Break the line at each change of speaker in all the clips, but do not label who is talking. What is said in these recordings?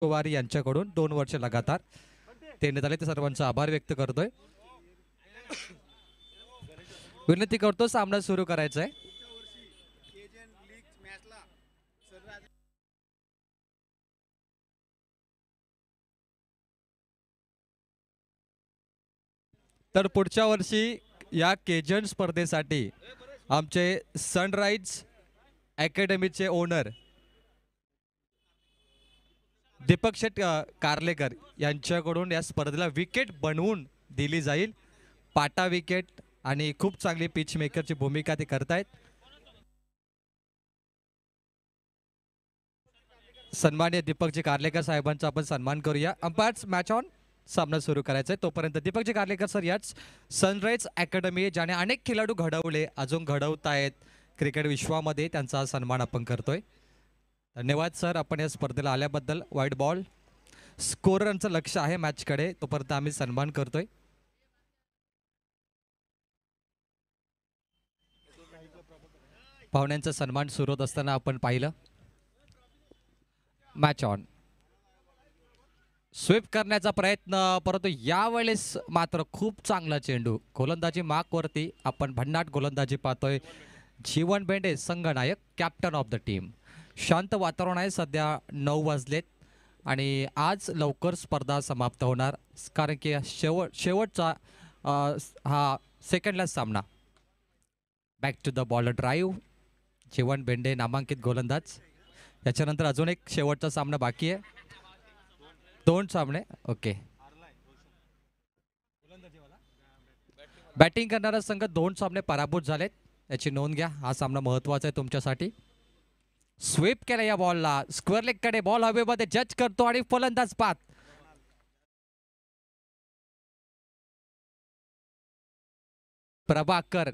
पवारी यांच्याकडून 2 वर्ष लगातार देण्यात आले, ते सर्वांचा आभार व्यक्त करतोय. विनंती करतो सामना सुरू करायचा आहे. तर पुढच्या वर्षी या केजन स्पर्धेसाठी आमचे सनराइज अकॅडमीचे ओनर दीपक शेट कारलेकर यांच्याकडून या स्पर्धेला विकेट बनवून दिली जाईल. पाटा विकेट आणि खूप चांगली पिच मेकरची भूमिका ते करतायत. सन्माननीय दीपकजी कारलेकर साहेबांचा आपण सन्मान करूया. Umpires match on. सामना सुरू करायचा आहे. तोपर्यंत दीपकजी कारलेकर सर याच सनराइज अकॅडमी ज्याने अनेक खेळाडू घडवले, अजून घडवतायत क्रिकेट विश्वामध्ये, त्यांचा सन्मान आपण करतोय. धन्यवाद सर आपण या स्पर्धेला आल्याबद्दल. व्हाईट बॉल स्कोररचं लक्ष आहे मॅचकडे, तोपर्यंत आम्ही सन्मान करतोय. पाहुण्यांचा सन्मान सुरू होत असताना आपण पाहिलं. Match on. स्वीप करण्याचा प्रयत्न, परंतु यावेळेस मात्र खूप चांगला चेंडू. गोलंदाजी मार्कवरती आपण भन्नाट गोलंदाजी पाहतोय. जीवन बेंडे संघनायक, कॅप्टन ऑफ द टीम. शांत वातावरण आहे. सध्या 9 वाजलेत आणि आज लवकर स्पर्धा समाप्त होणार, कारण की शेवटचा हा सेकंडला सामना. Back to the bowler drive. Jeevan Bende नामांकित गोलंदाज. त्याच्यानंतर अजून एक शेवटचा सामना बाकी आहे. 2 सामने. ओके. बॅटिंग करणारा संघ 2 सामने पराभूत झालेत, याची नोंद घ्या. हा सामना महत्वाचा आहे तुमच्यासाठी. स्वीप केला या बॉलला. स्क्वेअर लेग कडे बॉल हवेमध्ये जज करतो आणि फलंदाज पात. प्रभाकर.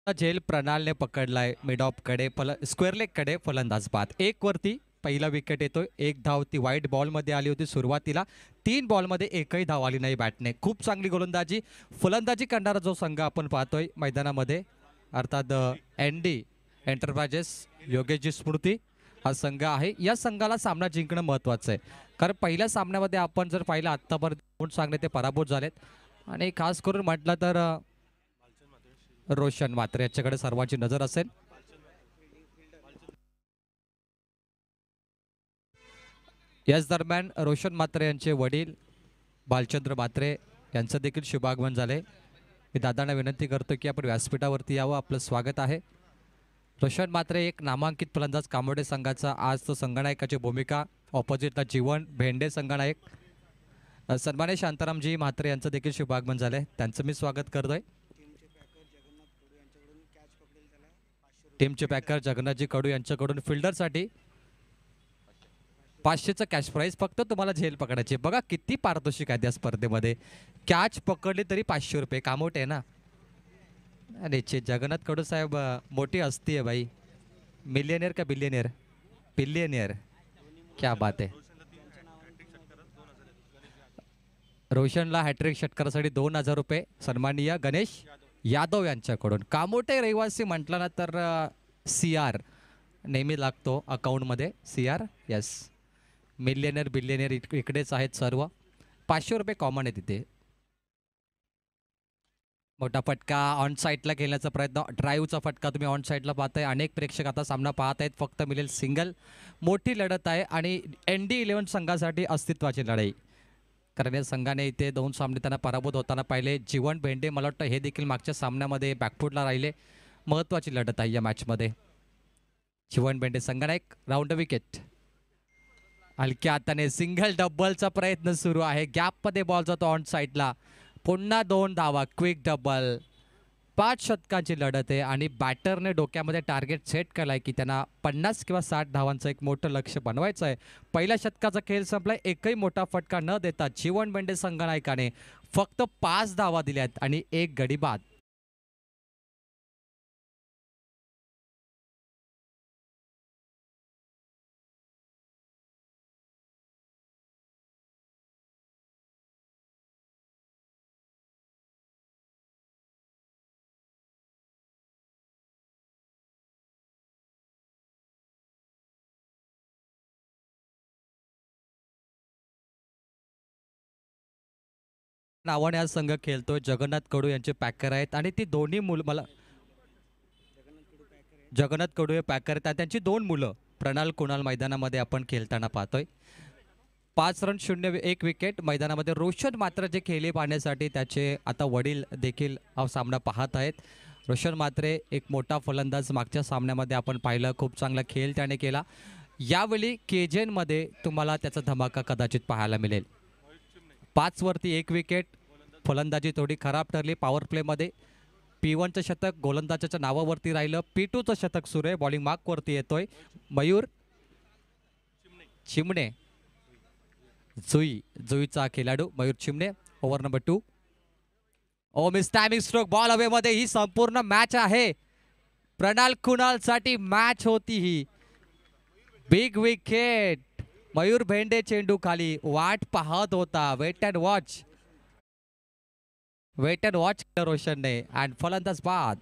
झेल प्रणालने पकडलाय मिड ऑफ कडे, स्क्वेअर लेग कडे फलंदाज पात. 1 वरती पहिला विकेट येतोय. 1 धाव ती व्हाईट बॉल मध्ये आली होती सुरुवातीला. 3 बॉल मध्ये एकही धाव आली नाही बॅटने. खूप चांगली गोलंदाजी फलंदाजी करणारा जो संघ आपण पाहतोय मैदानामध्ये, अर्थात एनडी एंटरप्राइजेस योगेशजी स्मृती हा संघ आहे. या संघाला सामना जिंकणं महत्वाचं आहे, कारण पहिल्या सामन्यामध्ये आपण जर पाहिलं आत्तापर्यंत 2 सामने ते पराभूत झालेत आणि खास करून म्हटलं तर रोशन मात्रे याच्याकडे सर्वांची नजर असेल. याच दरम्यान रोशन मात्रे यांचे वडील बालचंद्र मात्रे यांचं देखील शुभागमन झाले. मी दादांना विनंती करतो की आपण व्यासपीठावरती यावं, आपलं स्वागत आहे. रोशन मात्रे एक नामांकित फलंदाज कामोडे संघाचा. आज तो संघनायकाची भूमिका. ऑपोजिटला जीवन भेंडे संघनायक. सन्मान्य शांतारामजी म्हात्रे यांचं देखील शुभागमन झालंय, त्यांचं मी स्वागत करतोय. टीमचे पॅकर जगन्नाथजी कडू यांच्याकडून फिल्डरसाठी 500चं कॅश प्राईज. फक्त तुम्हाला झेल पकडायची. बघा किती पारितोषिक आहे त्या स्पर्धेमध्ये. कॅच पकडली तरी 500 रुपये. कामोट आहे ना. अरे जगन्नाथ कडू साहेब मोठी हस्ती आहे भाई. मिलियनियर का बिलियनियर? बिलियनियर. क्या बात आहे. रोशनला हॅट्रिक षटकारासाठी 2000 रुपये सन्माननीय गणेश यादव यांच्याकडून. कामोटे रहिवासी म्हटलं ना तर CR नेहमी लागतो अकाउंटमध्ये. CR yes. मिलियनियर बिलियनियर इकडेच आहेत सर्व. 500 रुपये कॉमन आहे तिथे. मोठा फटका ऑन साईडला खेळण्याचा प्रयत्न. ड्राईव्हचा फटका तुम्ही ऑन साईडला पाहताय. अनेक प्रेक्षक आता सामना पाहत आहेत. फक्त मिळेल सिंगल. मोठी लढत आहे आणि ND11 संघासाठी अस्तित्वाची लढाई, कारण या संघाने इथे 2 सामने त्यांना पराभूत होताना पाहिले. जीवन भेंडे मला वाटतं हे देखील मागच्या सामन्यामध्ये बॅकफूटला राहिले. महत्त्वाची लढत आहे या मॅचमध्ये. जीवन भेंडे संघनायक. Round wicket. हलक्या हाताने सिंगल डबलचा प्रयत्न सुरू आहे. गॅपमध्ये बॉल जातो ऑन साईडला. पुन्हा 2 धावा. Quick double. 5 षटकांची लढत आहे आणि बॅटरने डोक्यामध्ये टार्गेट सेट केलाय की त्यांना 50 किंवा 60 धावांचं एक मोठं लक्ष बनवायचं आहे. पहिल्या षटकाचा खेळ संपलाय. एकही मोठा फटका न देता जीवन बेंडे संघनायकाने फक्त 5 धावा दिल्यात आणि 1 गडी बाद. नावाने आज संघ खेळतोय. जगन्नाथ कडू यांचे पॅकर आहेत आणि ती दोन्ही मुलं मला जगन्नाथ कडू हे पॅकर आहेत. त्यांची दोन मुलं प्रणाल कुणाल मैदानामध्ये आपण खेळताना पाहतोय. 5 रन 0 1 विकेट मैदानामध्ये. रोशन मात्र जे खेळले पाहण्यासाठी त्याचे आता वडील देखील हा सामना पाहत आहेत. रोशन मात्रे एक मोठा फलंदाज, मागच्या सामन्यामध्ये आपण पाहिलं खूप चांगला खेळ त्याने केला. यावेळी केजेनमध्ये तुम्हाला त्याचा धमाका कदाचित पाहायला मिळेल. 5 वरती 1 विकेट. फलंदाजी थोडी खराब ठरली पॉवर प्लेमध्ये. P1चं शतक गोलंदाजाच्या नावावरती राहिलं. P2चं शतक सुरू आहे. बॉलिंग मार्कवरती येतोय मयूर चिमणे. जुईचा खेळाडू Mayur Chimne. Over number 2. Oh miss timing stroke ball away मध्ये. ही संपूर्ण मॅच आहे. प्रणाल कुणालसाठी मॅच होती ही. Big wicket. मयूर भेंडे चेंडू खाली वाट पाहत होता. वेट अँड वॉच रोशनने अँड फलंदाज बाद.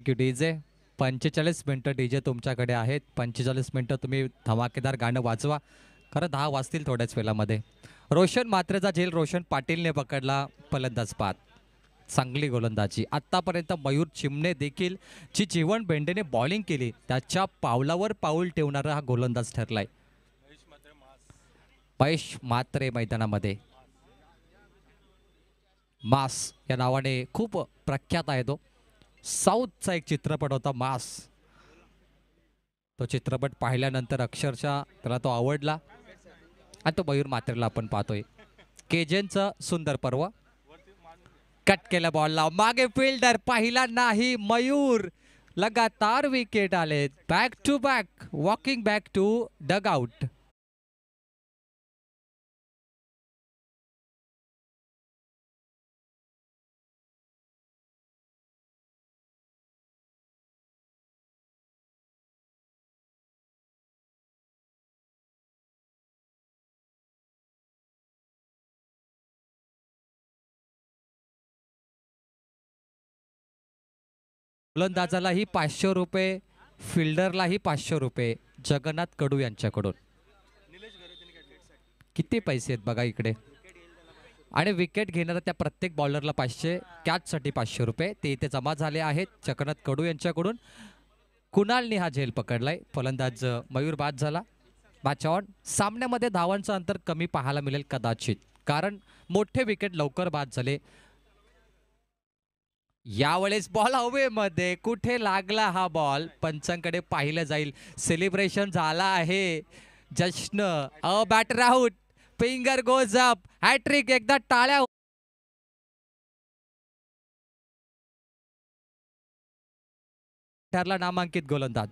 डीजे 45 मिनिटं डीजे तुमच्याकडे आहेत. 45 मिनिटं तुम्ही धमाकेदार गाणं वाजवा. खरं 10 वाजतील थोड्याच वेळामध्ये. रोशन मात्रेचा झेल रोशन पाटीलने पकडला. फलंदाज बाद. चांगली गोलंदाजी आत्तापर्यंत. मयूर चिमणे देखील जी जीवन भेंडेने बॉलिंग केली त्याच्या पावलावर पाऊल ठेवणारा हा गोलंदाज ठरलाय. महेश मात्रे मैदानामध्ये. मास या नावाने खूप प्रख्यात आहे तो. साऊथचा एक चित्रपट होता मास. तो चित्रपट पाहिल्यानंतर अक्षरशः त्याला तो आवडला आणि तो मयूर मात्रेला आपण पाहतोय. केजेनचं सुंदर पर्व. कट केल्या बॉलला मागे फिल्डर पाहिला नाही. मयूर लगातार विकेट आलेत. Back to back. Walking back to dugout. गोलंदाजालाही 500 रुपये. फिल्डरलाही 500 रुपये. जगन्नाथ कडू यांच्याकडून. किती पैसे आहेत बघा इकडे. आणि विकेट घेणाऱ्या त्या प्रत्येक बॉलरला 500. कॅचसाठी 500 रुपये ते इथे जमा झाले आहेत जगन्नाथ कडू यांच्याकडून. कुणालने हा झेल पकडलाय. फलंदाज मयूर बाद झाला. Match on. सामन्यामध्ये धावांचं अंतर कमी पाहायला मिळेल कदाचित, कारण मोठे विकेट लवकर बाद झाले. यावेळेस बॉल हवे मध्ये. कुठे लागला हा बॉल पंचांकडे पाहिलं जाईल. सेलिब्रेशन झाला आहे. जश्न. A batter out. Finger goes up. Hattrick. एकदा टाळ्या. ठरला नामांकित गोलंदाज.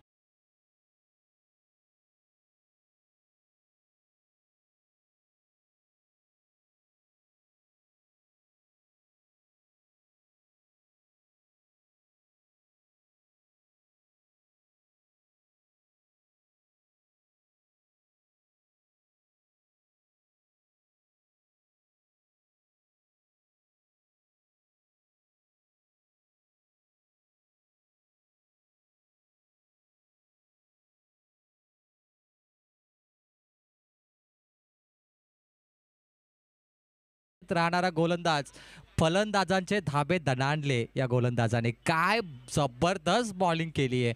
राहणारा गोलंदाज. फलंदाजांचे धाबे दणाणले या गोलंदाजाने. काय जबरदस्त बॉलिंग केली आहे.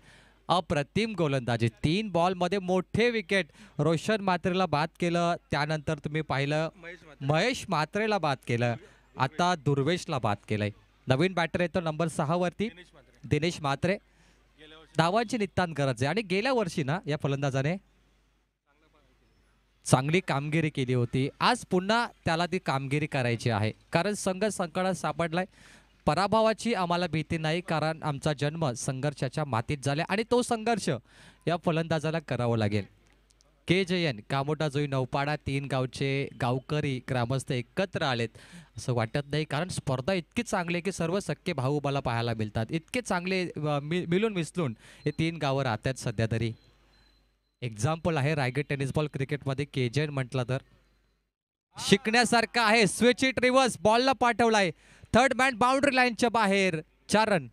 अप्रतिम गोलंदाजी. 3 बॉलमध्ये मोठे विकेट. रोशन मात्रेला बाद केलं. त्यानंतर तुम्ही पाहिलं महेश मात्रेला बाद केलं. आता दुर्वेशला बाद केलंय. नवीन बॅटर येतो नंबर 6 वरती दिनेश मात्रे. धावांची नितांत गरज आहे आणि गेल्या वर्षी ना या फलंदाजाने चांगली कामगिरी केली होती. आज पुन्हा त्याला ती कामगिरी करायची आहे, कारण संघ संकटात सापडलाय. पराभवाची आम्हाला भीती नाही, कारण आमचा जन्म संघर्षाच्या मातीत झाला आणि तो संघर्ष या फलंदाजाला करावा लागेल. KJN कामोटा जोई नौपाडा 3 गावचे गावकरी ग्रामस्थ एकत्र आलेत असं वाटत नाही, कारण स्पर्धा इतकी चांगली आहे की सर्व सख्खे भाऊ मला पाहायला मिळतात. इतके चांगले मिळून मिसळून हे 3 गावं राहतात सध्या तरी. एक्झाम्पल आहे रायगड टेनिस बॉल क्रिकेटमध्ये KJN म्हटलं तर शिकण्यासारखं आहे. स्विच इट रिव्हर्स बॉलला पाठवलाय, थर्ड मॅन बाउंड्री लाईनच्या बाहेर, 4 रन.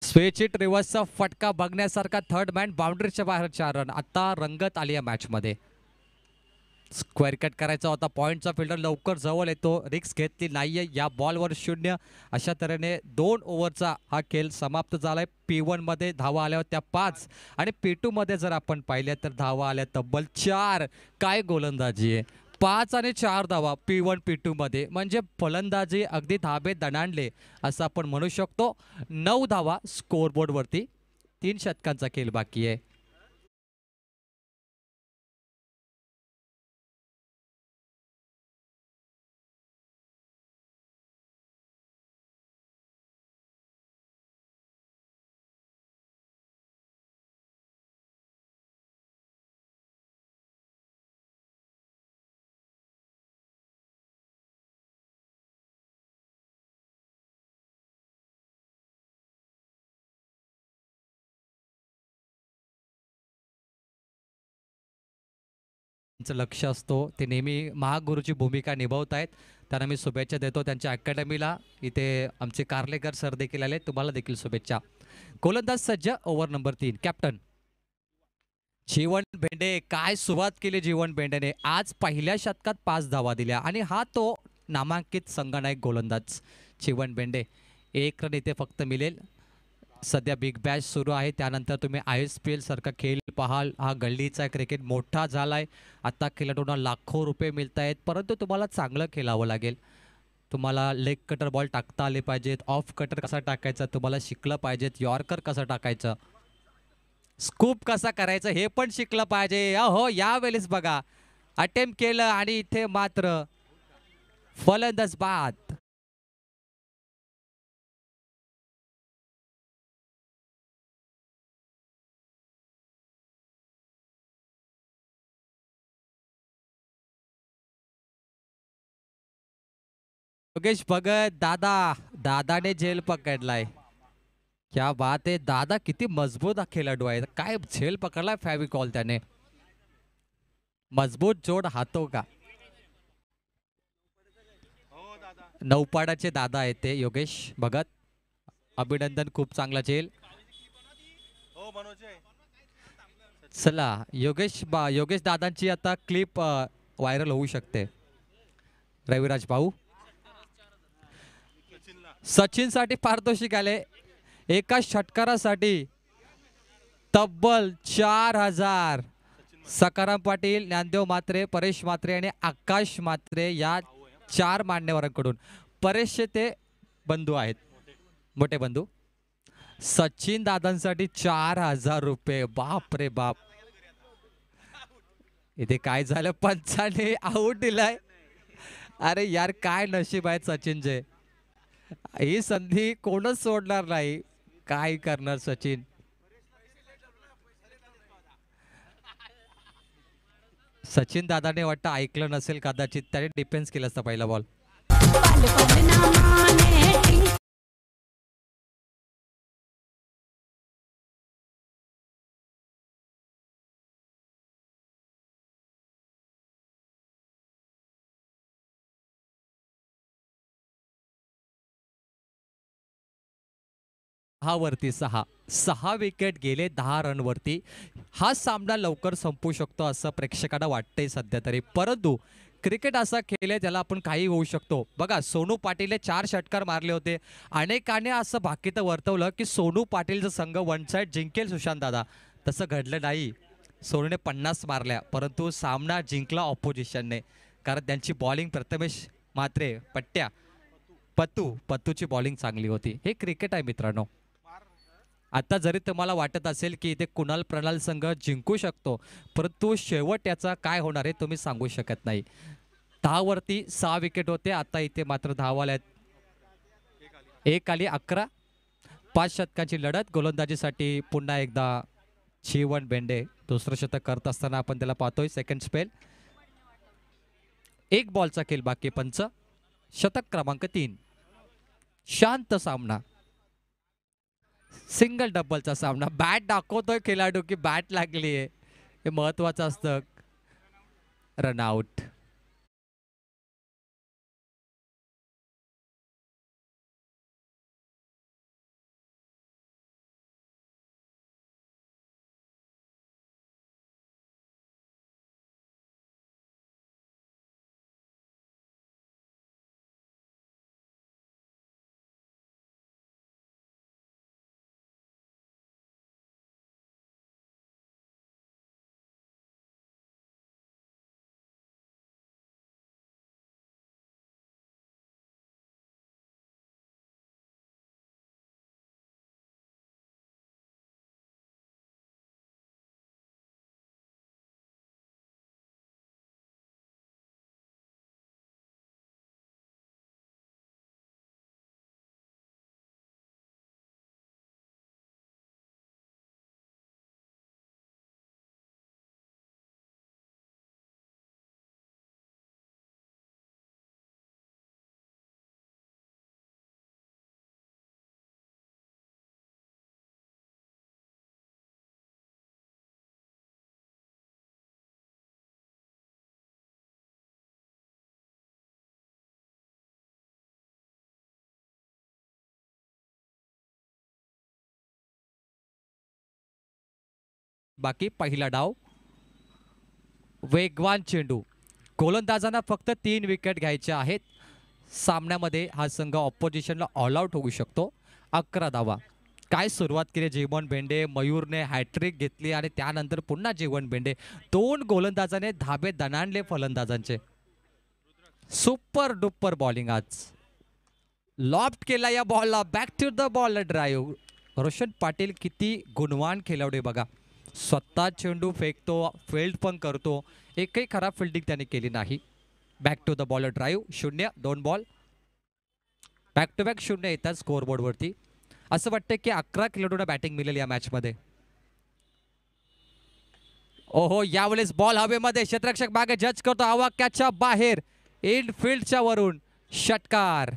स्विच इट रिव्हर्सचा फटका बघण्यासारखा, थर्ड मॅन बाउंड्रीच्या बाहेर, 4 रन. आता रंगत आली या मॅच मध्ये. स्क्वेअर कट करायचा होता, पॉइंटचा फिल्डर लवकर जवळ येतो, रिक्स घेतली नाहीये. या बॉलवर 0. अशा तऱ्हेने 2 ओव्हरचा हा खेळ समाप्त झालाय. P1 मध्ये धावा आल्या होत्या 5 आणि P2 मध्ये जर आपण पाहिल्या तर धावा आल्या तब्बल 4. काय गोलंदाजी आहे! 5 आणि 4 धावा P1 P2 मध्ये, म्हणजे फलंदाजी अगदी धाबे दणाणले असं आपण म्हणू शकतो. 9 धावा स्कोअरबोर्ड वरती, 3 षटकांचा खेळ बाकी आहे. त्यांचं लक्ष असतो, ते नेहमी महागुरूची भूमिका निभावत आहेत. त्यांना मी शुभेच्छा देतो. त्यांच्या अकॅडमीला इथे आमचे कार्लेकर सर देखील आले, तुम्हाला देखील शुभेच्छा. गोलंदाज सज्ज, ओव्हर नंबर 3, कॅप्टन जीवन भेंडे. काय सुरुवात केली जीवन भेंडेने! आज पहिल्या षटकात 5 धावा दिल्या आणि हा तो नामांकित संघनायक गोलंदाज जीवन भेंडे. 1 रन इथे फक्त मिळेल. सध्या बिग बॅश सुरू आहे, त्यानंतर तुम्ही ISPL सारखा खेळ पाहाल. हा गल्लीचा क्रिकेट मोठा झालाय. आता खेळाडूंना लाखो रुपये मिळत आहेत, परंतु तुम्हाला चांगलं खेळावं लागेल. तुम्हाला लेग कटर बॉल टाकता आले पाहिजेत, ऑफ कटर कसा टाकायचा तुम्हाला शिकलं पाहिजेत, यॉर्कर कसं टाकायचं, स्कूप कसा करायचं हे पण शिकलं पाहिजे. हो यावेळेस बघा अटेम्प्ट केलं आणि इथे मात्र फलंदाज बाद. योगेश भगत दादा, दादाने झेल पकडलाय. क्या बात आहे, दादा किती मजबूत खेळाडू आहे. काय झेल पकडलाय फॅविकॉल त्याने. मजबूत जोड हातो का. नौपाडाचे दादा आहेत ते योगेश भगत. अभिनंदन, खूप चांगला झेल. चला योगेश दादांची आता क्लिप व्हायरल होऊ शकते. रविराज भाऊ सचिन साठी पारितोषिक आले. एका षटकारासाठी तब्बल 4,000. सकाराम पाटील, ज्ञानदेव म्हात्रे, परेश म्हात्रे आणि आकाश म्हात्रे या 4 मान्यवरांकडून. परेशचे ते बंधू आहेत, मोठे बंधू. सचिन दादांसाठी 4,000 रुपये. बाप रे बाप. इथे काय झालं, पंचाने आऊट दिलाय. अरे यार, काय नशीब आहे सचिनचे. ही संधी कोणच सोडणार नाही. काय करणार सचिन. सचिन दादाने वाटतं ऐकलं नसेल कदाचित, त्याने डिफेन्स केला असता पहिला बॉल. वरती 6 विकेट गेले 10 रन वरती. हा सामना लवकर संपू शकतो असं प्रेक्षकांना वाटतंय सध्या तरी, परंतु क्रिकेट असा खेळ आहे त्याला आपण काही होऊ शकतो. बघा सोनू पाटीलने 4 षटकार मारले होते. अनेकाने असं भाकीतं वर्तवलं की सोनू पाटीलचा संघ वन साइड जिंकेल सुशांत दादा. तसं घडलं नाही. सोनूने 50 मारल्या, परंतु सामना जिंकला ऑपोजिशनने, कारण त्यांची बॉलिंग प्रथमेश म्हात्रे पट्ट्या पत्तूची बॉलिंग चांगली होती. हे क्रिकेट आहे मित्रांनो. आता जरी तुम्हाला वाटत असेल की इथे कुणाल प्रणाल संघ जिंकू शकतो, परंतु शेवट याचा काय होणार आहे तुम्ही सांगू शकत नाही. 10 वरती 6 विकेट होते. आता इथे मात्र धावाल्या आहेत. एक आली 11. 5 षटकांची लढत. गोलंदाजीसाठी पुन्हा एकदा जीवन बेंडे दुसरं शतक करत असताना आपण त्याला पाहतोय. Second spell. एक बॉलचा खेळ बाकी पंच. शतक क्रमांक 3. शांत सामना. सिंगल डबलचा सामना. बॅट दाखवतोय खेळाडू की बॅट लागली आहे. हे महत्वाचं असतं. रनआउट. बाकी पहिला डाव. वेगवान चेंडू. गोलंदाजांना फक्त 3 विकेट घ्यायच्या आहेत. सामन्यामध्ये हा संघ ऑपोजिशनला ऑल आउट होऊ शकतो. 11 धावा. काय सुरुवात केली जीवन बेंडे. मयूरने हॅट्रिक घेतली आणि त्यानंतर पुन्हा जीवन बेंडे. 2 गोलंदाजाने धाबे दणाणले फलंदाजांचे. सुपर डुपर बॉलिंग आज. लॉफ्ट केला या बॉलला. Back to the ball drive. Roshan Patil किती गुणवान खेळाडू आहे बघा. स्वतः चेंडू फेकतो, फिल्ड पण करतो. एकही खराब फिल्डिंग त्याने केली नाही. Back to the ball drive. 0. 2 ball. Back to back 0 येतात स्कोअरबोर्डवरती. असं वाटतं की 11 खेळाडूंना बॅटिंग मिळेल या मॅचमध्ये. ओहो, यावेळेस बॉल हवेमध्ये. क्षेत्ररक्षक मागे जज करतो. आवाक्याच्या बाहेर. इनफिल्डच्या वरून षटकार.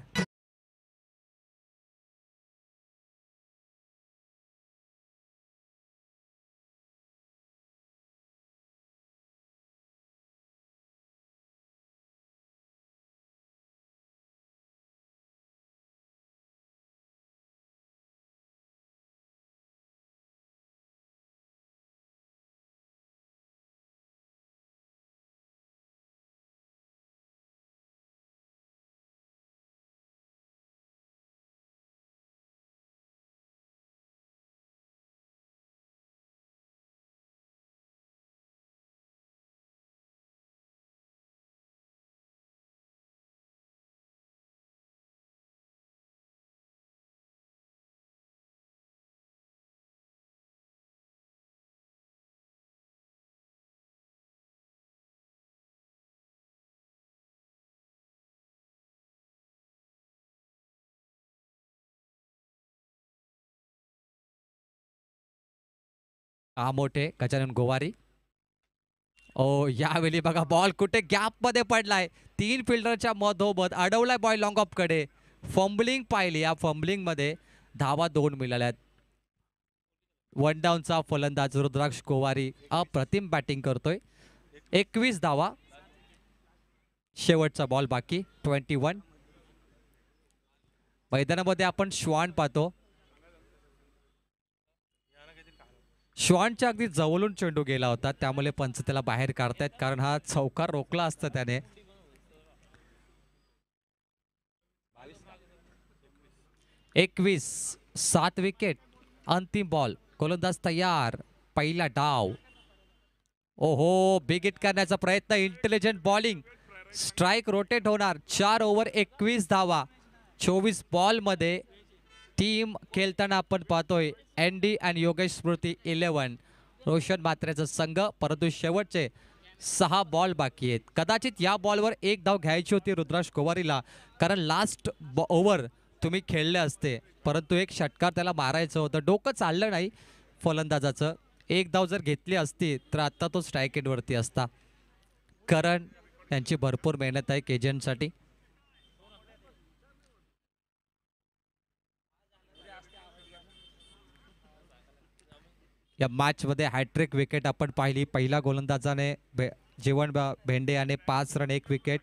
मोठे गजानन गोवारी. ओ, यावेळी बघा बॉल कुठे गॅप मध्ये पडलाय. 3 फिल्डरच्या मधोमध अडवलाय बॉल लॉंग ऑफ कडे. फंबलिंग पाहिली. या फंबलिंग मध्ये धावा 2 मिळाल्यात. 1 डाऊनचा फलंदाज रुद्राक्ष गोवारी अप्रतिम बॅटिंग करतोय. 21 धावा. शेवटचा बॉल बाकी. 21. मैदानामध्ये आपण श्वान पाहतो. श्वानच्या अगदी जवळून चेंडू गेला होता, त्यामुळे पंच त्याला बाहेर काढतायत, कारण हा चौकार रोखला असता त्याने. 21. 7 विकेट. अंतिम बॉल. गोलंदाज तयार. पहिला डाव. ओहो, बिग हिट करण्याचा प्रयत्न. Intelligent bowling. स्ट्राइक रोटेट होणार. 4 ओव्हर 21 धावा. 24 बॉलमध्ये टीम खेळताना आपण पाहतोय एनडी आणि योगेश स्मृती 11, रोशन म्हात्रेचा संघ, परंतु शेवटचे 6 बॉल बाकी आहेत. कदाचित या बॉलवर एक धाव घ्यायची होती रुद्राक्ष गोवारीला, कारण लास्ट ओव्हर तुम्ही खेळले असते, परंतु एक षटकार त्याला मारायचं होतं, डोकं चाललं नाही फलंदाजाचं. एक धाव जर घेतली असती तर आता तो स्ट्राईक एंडवरती असता. करण यांची भरपूर मेहनत आहे केजनसाठी. या मॅचमध्ये हॅट्रिक विकेट आपण पाहिली. पहिला गोलंदाजाने जीवन भेंडे याने 5 रन 1 विकेट,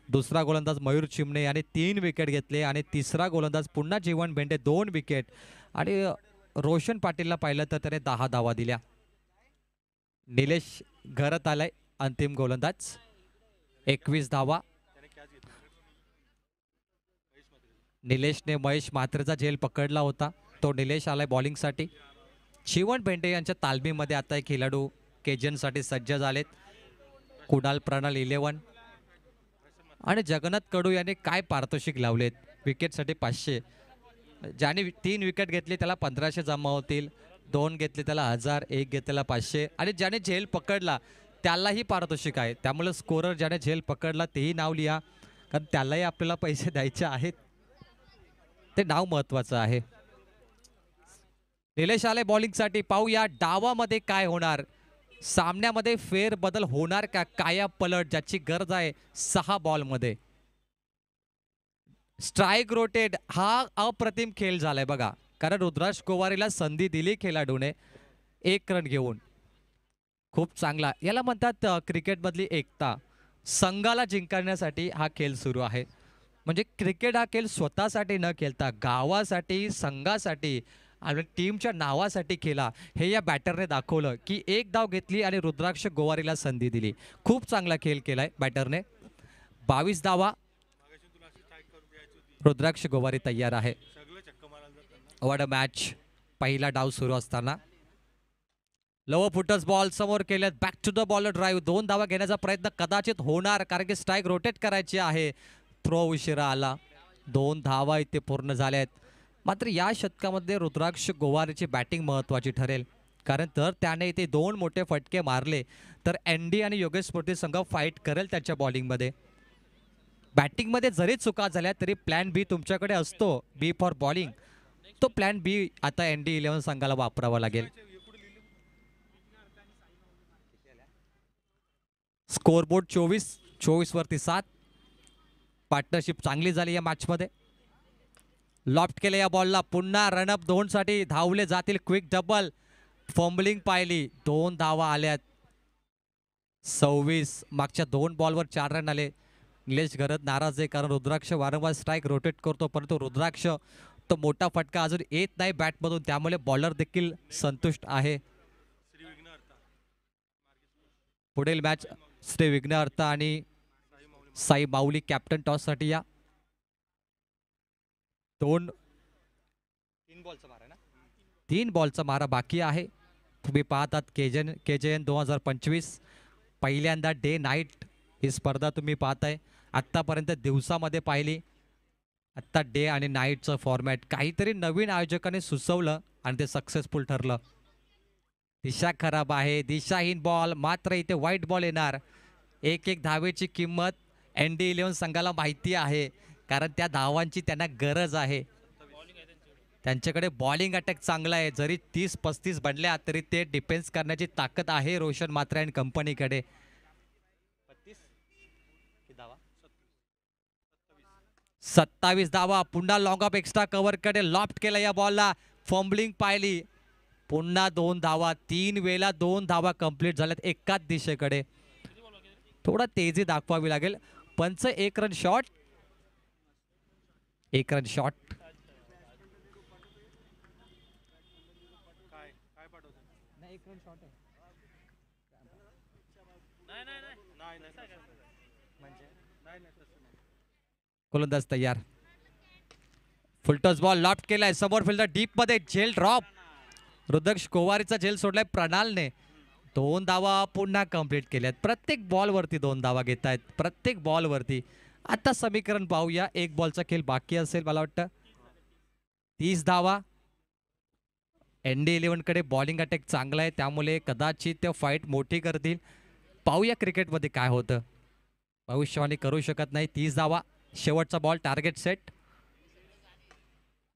दुसरा गोलंदाज मयूर चिमणे याने 3 विकेट घेतले आणि तिसरा गोलंदाज पुन्हा जीवन भेंडे 2 विकेट आणि रोशन पाटीलला पाहिलं तर त्याने 10 धावा दिल्या. निलेश घरात आलाय अंतिम गोलंदाज, 21 धावा. निलेशने महेश म्हात्रेचा झेल पकडला होता, तो निलेश आलाय बॉलिंगसाठी. जीवन भेंडे यांच्या तालमीमध्ये आता एक खेळाडू केजनसाठी सज्ज झालेत. कुणाल प्रणाल 11 आणि जगन्नाथ कडू याने काय पारितोषिक लावलेत विकेटसाठी 500. ज्याने 3 विकेट घेतली त्याला 1500 जमा होतील, 2 घेतले त्याला 1000, 1 घेतलेला 500 आणि ज्याने झेल पकडला त्यालाही पारितोषिक आहे. त्यामुळे स्कोरर ज्याने झेल पकडला तेही नाव लिहा, कारण त्यालाही आपल्याला पैसे द्यायचे आहेत, ते नाव महत्वाचं आहे. निलेश आले बॉलिंगसाठी. पाहूया डावामध्ये काय होणार, सामन्यामध्ये फेर बदल होणार का, काया पलट ज्याची गरज आहे 6 बॉलमध्ये. स्ट्राईक रोटेट हा अप्रतिम खेळ झालाय बघा, कारण रुद्राक्ष गोवारीला संधी दिली खेळाडूने 1 रन घेऊन, खूप चांगला. याला म्हणतात क्रिकेटमधली एकता. संघाला जिंकण्यासाठी हा खेळ सुरू आहे. म्हणजे क्रिकेट हा खेळ स्वतःसाठी न खेळता गावासाठी, संघासाठी आणि टीमच्या नावासाठी खेळा, हे या बॅटरने दाखवलं की 1 धाव घेतली आणि रुद्राक्ष गोवारीला संधी दिली. खूप चांगला खेळ केलाय बॅटरने. 22 धावा. रुद्राक्ष गोवारी तयार आहे. What a match. पहिला डाव सुरू असताना लव फुटर्स बॉल समोर केलेत, back to the bowler drive. 2 धावा घेण्याचा प्रयत्न कदाचित होणार, कारण की स्ट्राईक रोटेट करायची आहे. थ्रो उशिरा आला. 2 धावा इथे पूर्ण झाल्या आहेत. मात्र या षटकामध्ये रुद्राक्ष गोवारीची बॅटिंग महत्त्वाची ठरेल, कारण जर त्याने इथे 2 मोठे फटके मारले तर एनडी आणि योगेश स्मृती संघ फाईट करेल त्याच्या बॉलिंगमध्ये. बॅटिंगमध्ये जरी चुका झाल्या तरी प्लॅन बी तुमच्याकडे असतो, बी फॉर बॉलिंग. तो प्लॅन बी आता एनडी 11 संघाला वापरावा लागेल. स्कोरबोर्ड 24 वरती 7. पार्टनरशिप चांगली झाली या मॅचमध्ये. लॉफ्ट केले या बॉलला, पुन्हा रनअप 2 साठी धावले जातील. क्विक डबल, फॉम्बलिंग पाहिली, 2 धावा आल्यात. 26. मागच्या 2 बॉलवर 4 रन आले. निलेश घरत नाराज आहे, कारण रुद्राक्ष वारंवार स्ट्राईक रोटेट करतो, परंतु रुद्राक्ष तो मोठा फटका अजून येत नाही बॅटमधून, त्यामुळे बॉलर देखील संतुष्ट आहे. पुढील मॅच श्री विघ्नहर्ता आणि साई माऊली कॅप्टन टॉस साठी या. 3 बॉलचा मारा बाकी आहे. तुम्ही पाहतात केजेएन 2025 पहिल्यांदा डे नाईट ही स्पर्धा तुम्ही पाहताय. आत्तापर्यंत दिवसामध्ये पाहिली, आत्ता डे आणि नाईटचं फॉर्मॅट काहीतरी नवीन आयोजकाने सुचवलं आणि ते सक्सेसफुल ठरलं. दिशा खराब आहे, दिशाहीन बॉल, मात्र इथे व्हाईट बॉल येणार. 1 धावेची किंमत एनडी 11 संघाला माहिती आहे, कारण त्या धावांची त्यांना गरज आहे. त्यांच्याकडे बॉलिंग अटॅक चांगला आहे. जरी 30-35 बनल्या तरी ते डिफेन्स करण्याची ताकद आहे रोशन म्हात्रे अँड कंपनीकडे. 27 धावा. पुन्हा लॉंग ऑफ एक्स्ट्रा कव्हर कडे लॉफ्ट केला या बॉलला, फॉम्बलिंग पाहिली, पुन्हा 2 धावा. 3 वेळा 2 धावा कंप्लीट झाल्यात एकाच दिशेकडे. थोडा तेजी दाखवावी लागेल. पंच 1 रन शॉट, 1 रन शॉट. गोलंदाज तयार. फुलटॉस बॉल लॉफ्ट केलाय, समोर फिल्डर डीप मध्ये, झेल ड्रॉप. रुद्राक्ष गोवारीचा झेल सोडलाय प्रणालने. 2 धावा पुन्हा कंप्लीट केल्यात. प्रत्येक बॉल वरती 2 धावा घेत आहेत, प्रत्येक बॉल वरती. आता समीकरण पाहूया. एक बॉलचा खेळ बाकी असेल मला वाटतं. 30 धावा. ND11 कडे बॉलिंग अटॅक चांगला आहे, त्यामुळे कदाचित ते फाईट मोठी करतील. पाहूया क्रिकेटमध्ये काय होतं. भविष्यवाणी करू शकत नाही. 30 धावा. शेवटचा बॉल, टार्गेट सेट.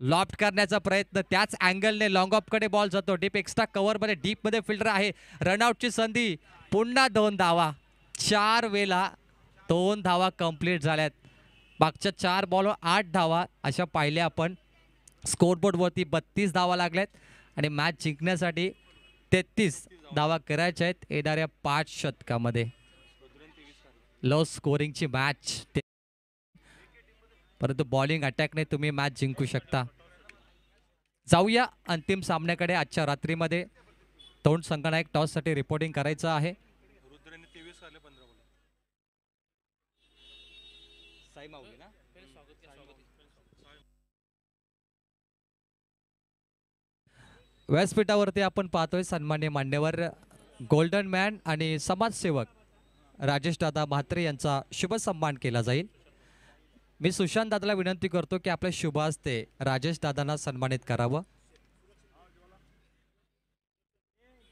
लॉफ्ट करण्याचा प्रयत्न, त्याच अँगलने लॉंग ऑफकडे बॉल जातो. डीप एक्स्ट्रा कव्हरमध्ये डीपमध्ये फिल्डर आहे. रनआउटची संधी. पुन्हा 2 धावा. 4 वेळा 2 धावा कंप्लीट झाल्यात. मागच्या 4 बॉलवर 8 धावा अशा पाहिल्या आपण. स्कोरबोर्डवरती 32 धावा लागल्यात आणि मॅच जिंकण्यासाठी 33 धावा करायच्या आहेत येणाऱ्या 5 षटकामध्ये. लो स्कोरिंगची मॅच, परंतु बॉलिंग अटॅकने तुम्ही मॅच जिंकू शकता. जाऊया अंतिम सामन्याकडे. आजच्या रात्रीमध्ये 2 संघांना एक टॉससाठी रिपोर्टिंग करायचं आहे. व्यासपीठावरती आपण पाहतोय सन्मान्य मान्यवर गोल्डन मॅन आणि समाजसेवक राजेश दादा म्हात्रे यांचा शुभ सन्मान केला जाईल. मी सुशांत दादाला विनंती करतो की आपल्या शुभ हस्ते राजेश दादांना सन्मानित करावं.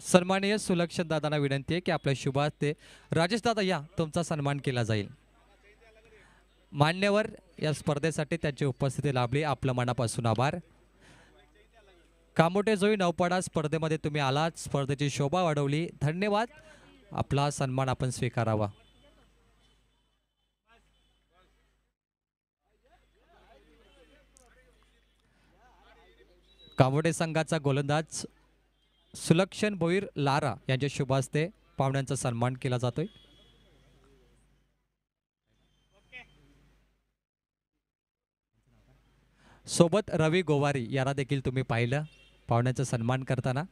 सन्माननीय सुलक्षण दादांना विनंती आहे की आपल्या शुभ हस्ते राजेश दादा या तुमचा सन्मान केला जाईल. मान्यवर या स्पर्धेसाठी त्यांची उपस्थिती लाभली, आपलं मनापासून आभार. कामोटे जोई नौपाडा स्पर्धेमध्ये तुम्ही आलात, स्पर्धेची शोभा वाढवली, धन्यवाद. आपला सन्मान आपण स्वीकारावा. कामोटे संघाचा गोलंदाज सुलक्षण भोईर लारा यांच्या शुभ हस्ते पाहुण्यांचा सन्मान केला जातोय. सोबत रवी गोवारी याला देखील तुम्ही पाहिलं पाहुण्यांचा सन्मान करताना.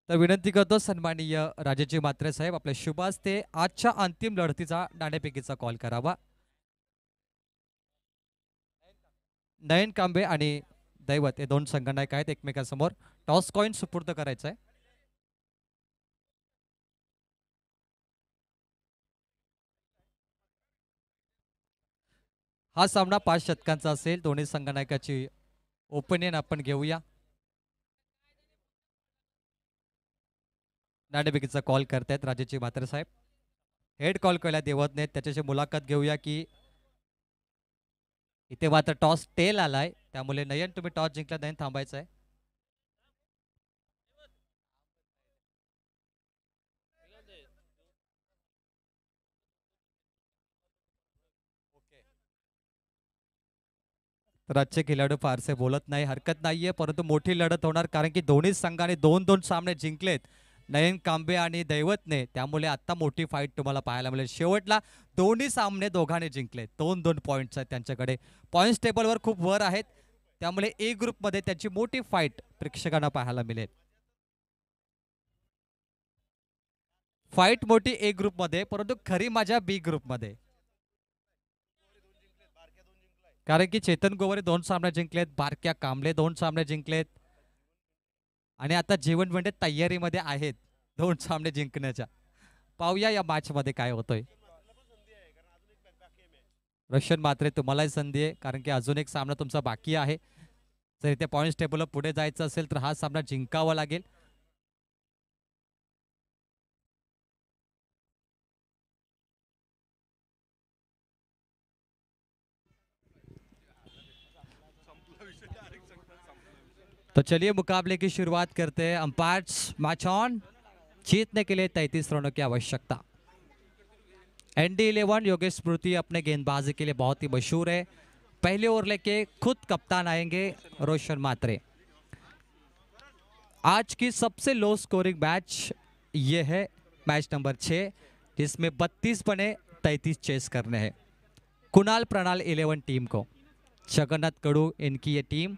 तर विनंती करतो सन्माननीय राजेजी म्हात्रे साहेब आपल्या शुभ हस्ते आजच्या अंतिम लढतीचा नाणेफेकीचा कॉल करावा. नयन कांबे आणि दैवत हे 2 संघनायक आहेत एकमेकांसमोर. टॉस कॉइन सुपूर्द करायचा आहे. हा सामना 5 षटकांचा असेल. दोन्ही संघनायकाची ओपिनियन आपण घेऊया. नाणेफेकीचा कॉल करतायत राजेजी म्हात्रे साहेब. हेड कॉल केला देवतने, त्याच्याशी मुलाखत घेऊया की इथे मात्र टॉस टेल आलाय, त्यामुळे नयन तुम्ही टॉस जिंकला, नयन थांबायचं आहे. तर आजचे खेळाडू फारसे बोलत नाही, हरकत नाहीये, परंतु मोठी लढत होणार कारण की दोन्ही संघाने 2-2 सामने जिंकलेत नयन कांबे आणि दैवतने, त्यामुळे आता मोठी फाईट तुम्हाला पाहायला मिळेल. शेवटला दोन्ही सामने दोघांनी जिंकलेत. 2-2 पॉईंट्स आहेत त्यांच्याकडे. पॉईंट्स टेबलवर खूप वर आहेत, त्यामुळे ए ग्रुपमध्ये त्यांची मोठी फाईट प्रेक्षकांना पाहायला मिळेल. फाईट मोठी ए ग्रुपमध्ये, परंतु खरी मजा बी ग्रुपमध्ये. कारण की चेतन गोवरे 2 सामने जिंकलेत, बारक्या कांबळे 2 सामने जिंकलेत आणि आता जीवन म्हणजे तयारीमध्ये आहेत 2 सामने जिंकण्याच्या. पाहूया या मॅच मध्ये काय होतंय. रशन मात्रे तुम्हालाही संधी आहे कारण की अजून एक सामना तुमचा बाकी आहे. जर इथे पॉईंट्स टेबलला पुढे जायचं असेल तर हा सामना जिंकावा लागेल. तो चलिए मुकाबले की शुरुआत करते हैं. Umpires match on. जीतने के लिए 33 रनों की आवश्यकता. ND11 योगेश स्मृति अपने गेंदबाजी के लिए बहुत ही मशहूर है. पहले ओवर लेके खुद कप्तान आएंगे रोशन मात्रे. आज की सबसे लो स्कोरिंग मैच ये है मैच नंबर 6 जिसमें 32 बने 33 चेस करने हैं कुणाल प्रणाल 11 टीम को. जगन्नाथ कडू इनकी ये टीम,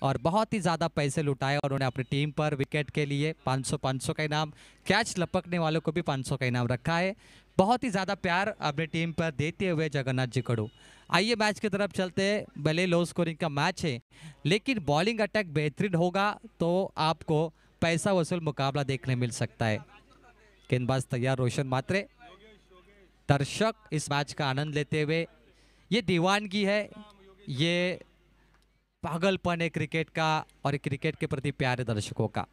और बहुत ही ज़्यादा पैसे लुटाए और उन्होंने अपनी टीम पर विकेट के लिए 500 का इनाम, कैच लपकने वालों को भी 500 का इनाम रखा है। बहुत ही ज़्यादा प्यार अपनी टीम पर देते हुए जगन्नाथ जी कडू। आइए मैच की तरफ चलते हैं। भले लो स्कोरिंग का मैच है, लेकिन बॉलिंग अटैक बेहतरीन होगा तो आपको पैसा वसूल मुकाबला देखने मिल सकता है। गेंदबाज तैयार रोशन मात्रे, दर्शक इस मैच का आनंद लेते हुए, ये दीवानगी है, ये पागलपन है क्रिकेट का और क्रिकेट के प्रति प्यारे दर्शकों का।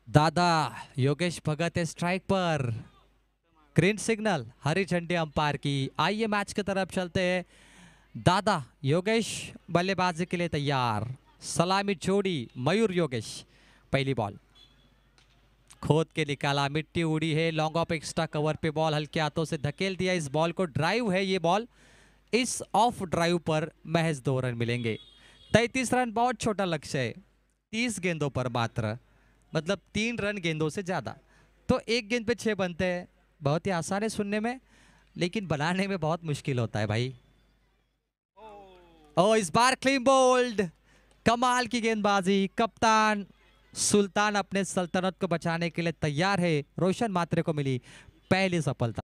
दादा योगेश भगत है स्ट्राइक पर, ग्रीन सिग्नल, हरी झंडी अंपायर की। आइए मैच की तरफ चलते हैं। दादा योगेश बल्लेबाजी के लिए तैयार, सलामी जोड़ी मयूर योगेश। पहली बॉल खोद के निकाला, मिट्टी उड़ी है, लॉन्ग ऑफ एक्स्ट्रा कवर पे बॉल हल्के हाथों से धकेल दिया। इस बॉल को ड्राइव है ये बॉल, इस ऑफ ड्राइव पर महज 2 रन मिलेंगे। 33 रन बहुत छोटा लक्ष्य है, 30 गेंदों पर मात्र, मतलब 3 रन गेंदों से ज्यादा, तो एक गेंद पे 6 बनते हैं। बहुत ही आसान है सुनने में, लेकिन बनाने में बहुत मुश्किल होता है भाई। ओ इस बार क्लीन बोल्ड, कमाल की गेंदबाजी, कप्तान सुल्तान अपने सल्तनत को बचाने के लिए तैयार है। रोशन मात्रे को मिली पहली सफलता।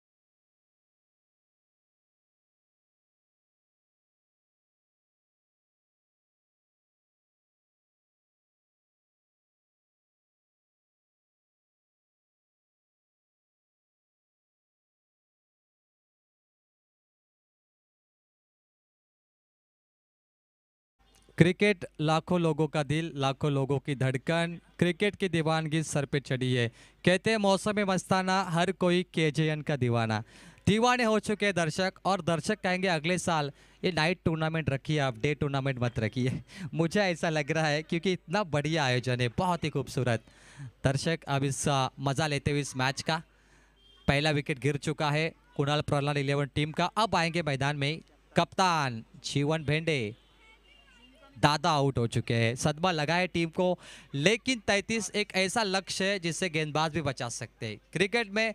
क्रिकेट लाखों लोगों का दिल, लाखों लोगों की धड़कन, क्रिकेट की दीवानगी सर पे चढ़ी है। कहते हैं मौसम में मस्ताना, हर कोई केजेएन का दीवाना। दीवाने हो चुके हैं दर्शक, और दर्शक कहेंगे अगले साल ये नाइट टूर्नामेंट रखिए, आप डे टूर्नामेंट मत रखिए। मुझे ऐसा लग रहा है क्योंकि इतना बढ़िया आयोजन है, बहुत ही खूबसूरत। दर्शक अब इस मजा लेते हुए इस मैच का, पहला विकेट गिर चुका है कुणाल प्रहलाद 11 टीम का। अब आएंगे मैदान में कप्तान जीवन भेंडे। दादा आउट हो चुके हैं, सदमा लगा है टीम को, लेकिन 33 एक ऐसा लक्ष्य है जिससे गेंदबाज भी बचा सकते हैं। क्रिकेट में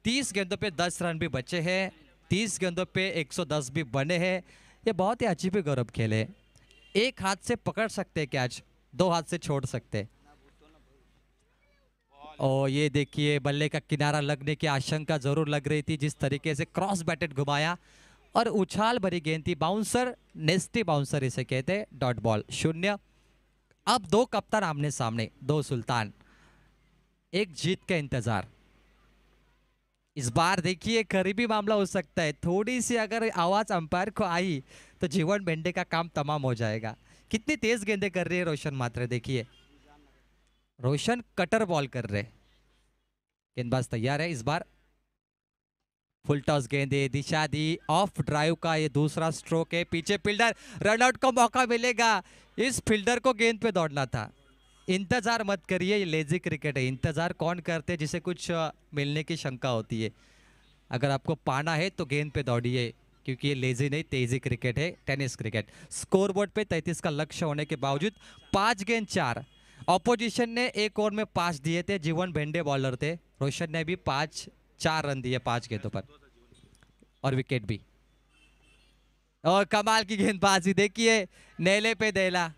30 गेंदों पे 10 रन भी बचे हैं, 30 गेंदों पे 110 भी बने हैं। ये बहुत ही अजीब गौरव खेल है। एक हाथ से पकड़ सकते हैं कैच, 2 हाथ से छोड़ सकते हैं। और ये देखिए बल्ले का किनारा लगने की आशंका जरूर लग रही थी, जिस तरीके से क्रॉस बैटेड घुमाया और उछाल भरी गेंद थी, बाउंसर, नेस्टी बाउंसर इसे कहते हैं। Dot ball 0। अब 2 कप्तान आमने सामने, 2 सुल्तान, एक जीत का इंतजार। इस बार देखिए करीबी मामला हो सकता है, थोड़ी सी अगर आवाज अंपायर को आई तो जीवन भेंडे का काम तमाम हो जाएगा। कितनी तेज गेंदें कर रही है रोशन मात्रे, देखिए रोशन कटर बॉल कर रहे। गेंदबाज तैयार है, इस बार फुल टॉस गेंदे, दिशा दी, ऑफ ड्राइव का ये दूसरा स्ट्रोक है, पीछे फील्डर, रनआउट का मौका मिलेगा। इस फील्डर को गेंद पे दौड़ना था। इंतजार मत करिए, ये लेजी क्रिकेट है। इंतजार कौन करते हैं जिसे कुछ मिलने की शंका होती है। अगर आपको पाना है तो गेंद पे दौड़िए, क्योंकि ये लेजी नहीं तेजी क्रिकेट है, टेनिस क्रिकेट। स्कोरबोर्ड पे 33 का लक्ष्य होने के बावजूद 5 गेंद 4, ऑपोजिशन ने 1 ओवर में 5 दिए थे, जीवन भेंडे बॉलर थे, रोशन ने भी 4 रन दिए 5 गेंदों पर, और विकेट भी। और कमाल की गेंदबाजी देखिए, नेले पे देला।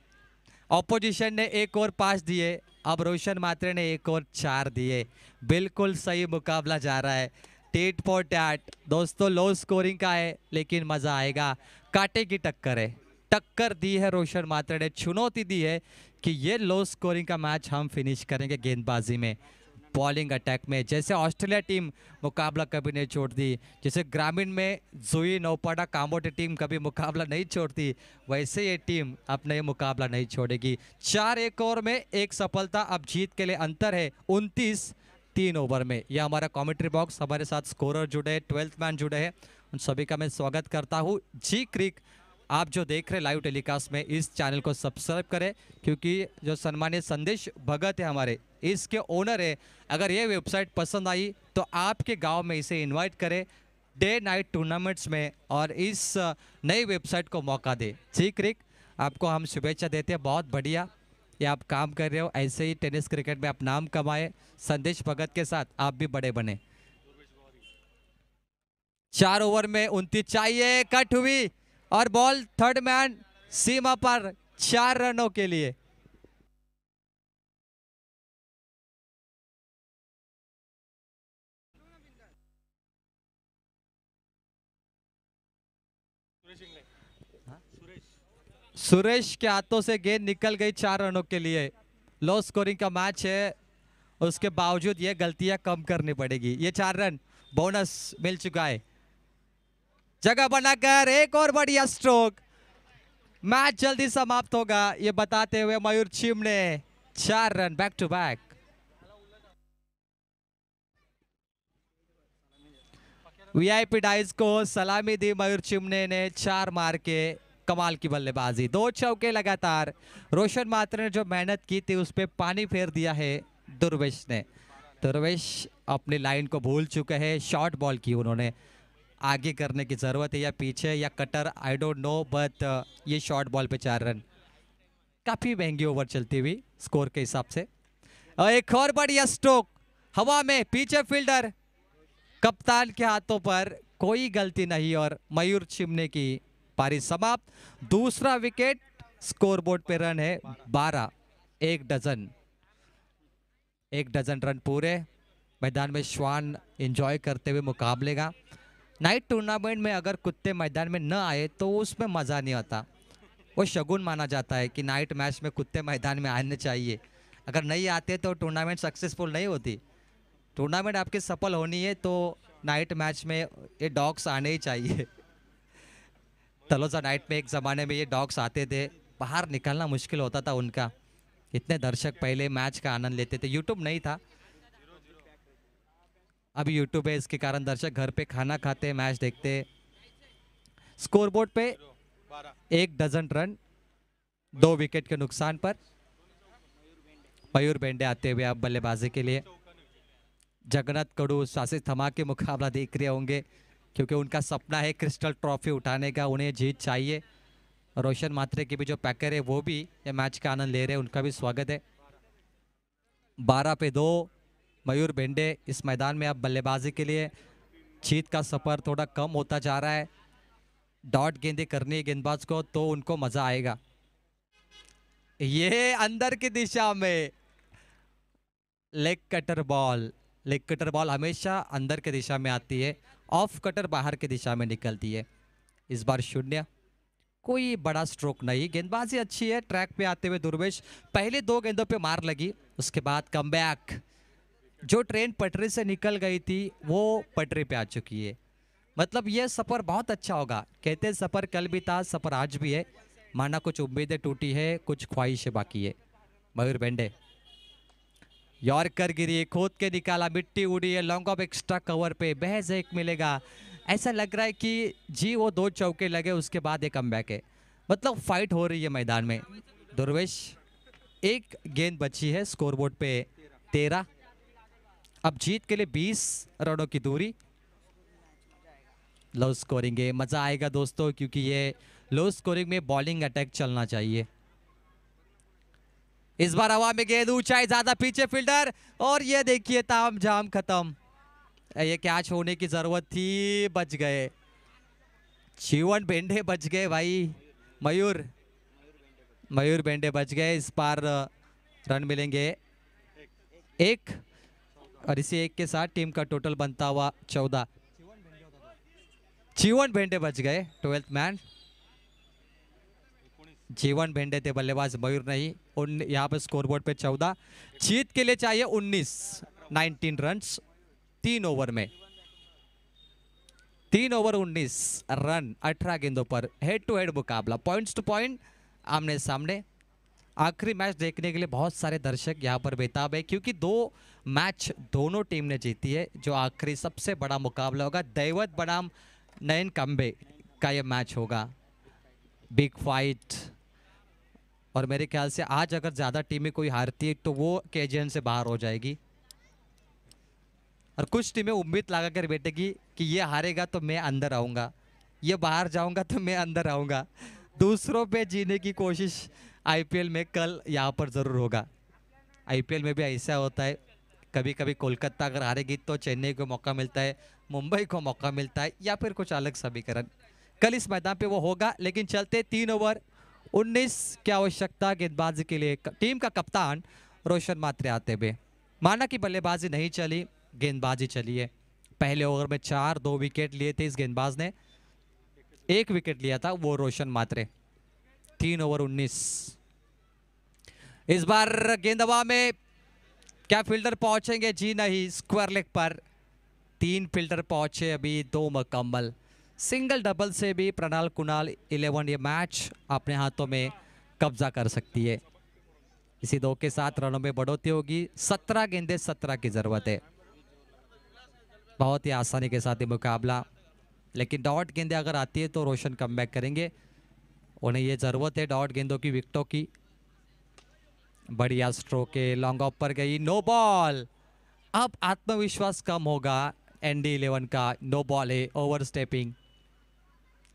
ऑपोजिशन ने 1 ओवर 5 दिए, अब रोशन मात्रे ने 1 ओवर 4 दिए। बिल्कुल सही मुकाबला जा रहा है, टेट फॉर टैट। दोस्तों लो स्कोरिंग का है, लेकिन मजा आएगा, कांटे की टक्कर है। टक्कर दी है रोशन मात्रे ने, चुनौती दी है कि ये लो स्कोरिंग का मैच हम फिनिश करेंगे गेंदबाजी में, बॉलिंग अटैक में। जैसे ऑस्ट्रेलिया टीम मुकाबला कभी नहीं छोड़ती, जैसे ग्रामीण में जुई नौपाड़ा कामोटे टीम कभी मुकाबला नहीं छोड़ती, वैसे ये टीम अपना ये मुकाबला नहीं छोड़ेगी। 4 एक ओवर में 1 सफलता, अब जीत के लिए अंतर है 29 3 ओवर में। यह हमारा कमेंट्री बॉक्स, हमारे साथ स्कोरर जुड़े, 12th मैन जुड़े हैं, उन सभी का मैं स्वागत करता हूँ। जी क्रिक आप जो देख रहे लाइव टेलीकास्ट में, इस चैनल को सब्सक्राइब करें, क्योंकि जो सम्मानित संदेश भगत है हमारे, इसके ओनर है। अगर ये वेबसाइट पसंद आई तो आपके गांव में इसे इनवाइट करें डे नाइट टूर्नामेंट्स में, और इस नई वेबसाइट को मौका दे। जी क्रिक आपको हम शुभेच्छा देते हैं, बहुत बढ़िया ये आप काम कर रहे हो, ऐसे ही टेनिस क्रिकेट में आप नाम कमाए, संदेश भगत के साथ आप भी बड़े बने। 4 ओवर में 29 चाहिए, कट हुई और बॉल थर्ड मैन सीमा पर 4 रनों के लिए। सुरेश के हाथों से गेंद निकल गई 4 रनों के लिए। लो स्कोरिंग का मैच है, उसके बावजूद ये गलतियां कम करनी पड़ेगी। ये 4 रन बोनस मिल चुका है। जगह बनाकर एक और बढ़िया स्ट्रोक, मैच जल्दी समाप्त होगा ये बताते हुए Mayur Chimne 4 run back to back. VIP dice को सलामी दी मयूर चिमने ने 4 मार के। कमाल की बल्लेबाजी, 2 चौके लगातार। रोशन मात्र ने जो मेहनत की थी उस पर पानी फेर दिया है दुर्वेश ने। दुर्वेश अपनी लाइन को भूल चुके हैं, शॉर्ट बॉल की उन्होंने। आगे करने की जरूरत है या पीछे या cutter, I don't know, but ये शॉर्ट बॉल पे 4 रन काफी महंगी ओवर चलती हुई स्कोर के हिसाब से। और एक और बढ़िया स्ट्रोक हवा में, पीछे फील्डर, कप्तान के हाथों पर कोई गलती नहीं और मयूर चिमने की पारी समाप्त। दूसरा विकेट, स्कोरबोर्ड पे रन है 12, एक डजन रन पूरे। मैदान में श्वान एंजॉय करते हुए मुकाबले का। नाइट टूर्नामेंट में अगर कुत्ते मैदान में न आए तो उसमें मज़ा नहीं आता। वो शगुन माना जाता है कि नाइट मैच में कुत्ते मैदान में आने चाहिए। अगर नहीं आते तो टूर्नामेंट सक्सेसफुल नहीं होती। टूर्नामेंट आपकी सफल होनी है तो नाइट मैच में ये डॉग्स आने ही चाहिए। तलोजा नाइट में एक ज़माने में ये डॉग्स आते थे, बाहर निकलना मुश्किल होता था उनका। इतने दर्शक पहले मैच का आनंद लेते थे, यूट्यूब नहीं था, अभी यूट्यूब है, इसके कारण दर्शक घर पे खाना खाते, मैच देखते। स्कोरबोर्ड पे 1 डजन रन, 2 विकेट के नुकसान पर। मयूर बेंडे आते हुए अब बल्लेबाजी के लिए। जगन्नाथ कड़ू सासिस थमा के मुकाबला देख रहे होंगे क्योंकि उनका सपना है क्रिस्टल ट्रॉफी उठाने का, उन्हें जीत चाहिए। रोशन मात्रे के भी जो पैकर है वो भी ये मैच का आनंद ले रहे हैं, उनका भी स्वागत है। 12 पे 2 मयूर बेंडे इस मैदान में अब बल्लेबाजी के लिए। जीत का सफर थोड़ा कम होता जा रहा है। डॉट गेंदें करनी है गेंदबाज को तो उनको मजा आएगा। ये अंदर की दिशा में leg cutter ball. Leg cutter ball हमेशा अंदर की दिशा में आती है, ऑफ कटर बाहर की दिशा में निकलती है। इस बार 0, कोई बड़ा स्ट्रोक नहीं। गेंदबाजी अच्छी है। ट्रैक पे आते हुए दुर्वेश, पहले 2 गेंदों पे मार लगी, उसके बाद कमबैक। जो ट्रेन पटरी से निकल गई थी वो पटरी पे आ चुकी है। मतलब ये सफर बहुत अच्छा होगा। कहते हैं सफर कल भी था, सफर आज भी है। माना कुछ उम्मीदें टूटी है, कुछ ख्वाहिशें बाकी है। मयूर बेंडे यॉर्कर गिरी, खोद के निकाला, मिट्टी उड़ी है, लॉन्ग ऑफ एक्स्ट्रा कवर पे बहज एक मिलेगा। ऐसा लग रहा है कि जी वो 2 चौके लगे उसके बाद एक कमबैक है। मतलब फाइट हो रही है मैदान में। दुर्वेश, एक गेंद बची है, स्कोरबोर्ड पे 13। अब जीत के लिए 20 रनों की दूरी। लो स्कोरिंग है, मजा आएगा दोस्तों क्योंकि ये लो स्कोरिंग में बॉलिंग अटैक चलना चाहिए। इस बार हवा में गेंद, ऊंचाई ज्यादा, पीछे फील्डर, और ये देखिए ताम झाम खत्म। ये कैच होने की जरूरत थी, बच गए। जीवन बेंडे बच गए भाई। मयूर बेंडे बच गए। इस बार रन मिलेंगे 1, और इसी 1 के साथ टीम का टोटल बनता हुआ 14। जीवन बेंडे बच गए, 12th मैन। जीवन बेंडे थे बल्लेबाज, मयूर नहीं। यहाँ पे स्कोरबोर्ड पे 14। जीत के लिए चाहिए 19 रन्स 3 ओवर में। 3 ओवर 19 रन 18 गेंदों पर। हेड टू हेड मुकाबला, पॉइंट्स टू पॉइंट, आमने सामने। आखिरी मैच देखने के लिए बहुत सारे दर्शक यहाँ पर बेताब है क्योंकि 2 मैच दोनों टीम ने जीती है। जो आखिरी सबसे बड़ा मुकाबला होगा, दैवत बनाम नयन कंबे का ये मैच होगा। Big fight. और मेरे ख्याल से आज अगर ज़्यादा टीमें कोई हारती है तो वो केजीएन से बाहर हो जाएगी, और कुछ टीमें उम्मीद लगा कर बैठेगी कि ये हारेगा तो मैं अंदर आऊँगा, ये बाहर जाऊँगा तो मैं अंदर आऊँगा। दूसरों पे जीने की कोशिश आईपीएल में कल यहाँ पर ज़रूर होगा। आईपीएल में भी ऐसा होता है, कभी कभी कोलकाता अगर हारेगी तो चेन्नई को मौका मिलता है, मुंबई को मौका मिलता है, या फिर कुछ अलग समीकरण कल इस मैदान पे वो होगा। लेकिन चलते 3 ओवर 19 की आवश्यकता गेंदबाजी के लिए। टीम का कप्तान रोशन मात्रे आते हुए। माना कि बल्लेबाजी नहीं चली, गेंदबाजी चली है। पहले ओवर में 2 विकेट लिए थे इस गेंदबाज ने, 1 विकेट लिया था वो रोशन मात्रे। 3 ओवर 19। इस बार गेंद हवा में, क्या फील्डर पहुंचेंगे? जी नहीं, स्क्वायर लेग पर 3 फील्डर पहुंचे, अभी 2 मुकम्मल। सिंगल डबल से भी प्रणाल कुणाल 11 ये मैच अपने हाथों में कब्जा कर सकती है। इसी 2 के साथ रनों में बढ़ोतरी होगी। 17 गेंदे 17 की जरूरत है। बहुत ही आसानी के साथ ये मुकाबला, लेकिन डॉट गेंदे अगर आती है तो रोशन कमबैक करेंगे। उन्हें ये जरूरत है डॉट गेंदों की, विकेटों की। बढ़िया स्ट्रोक है, लॉन्ग ऑफ पर गई, नो बॉल। अब आत्मविश्वास कम होगा एनडी 11 का। नो बॉल है, ओवर स्टेपिंग,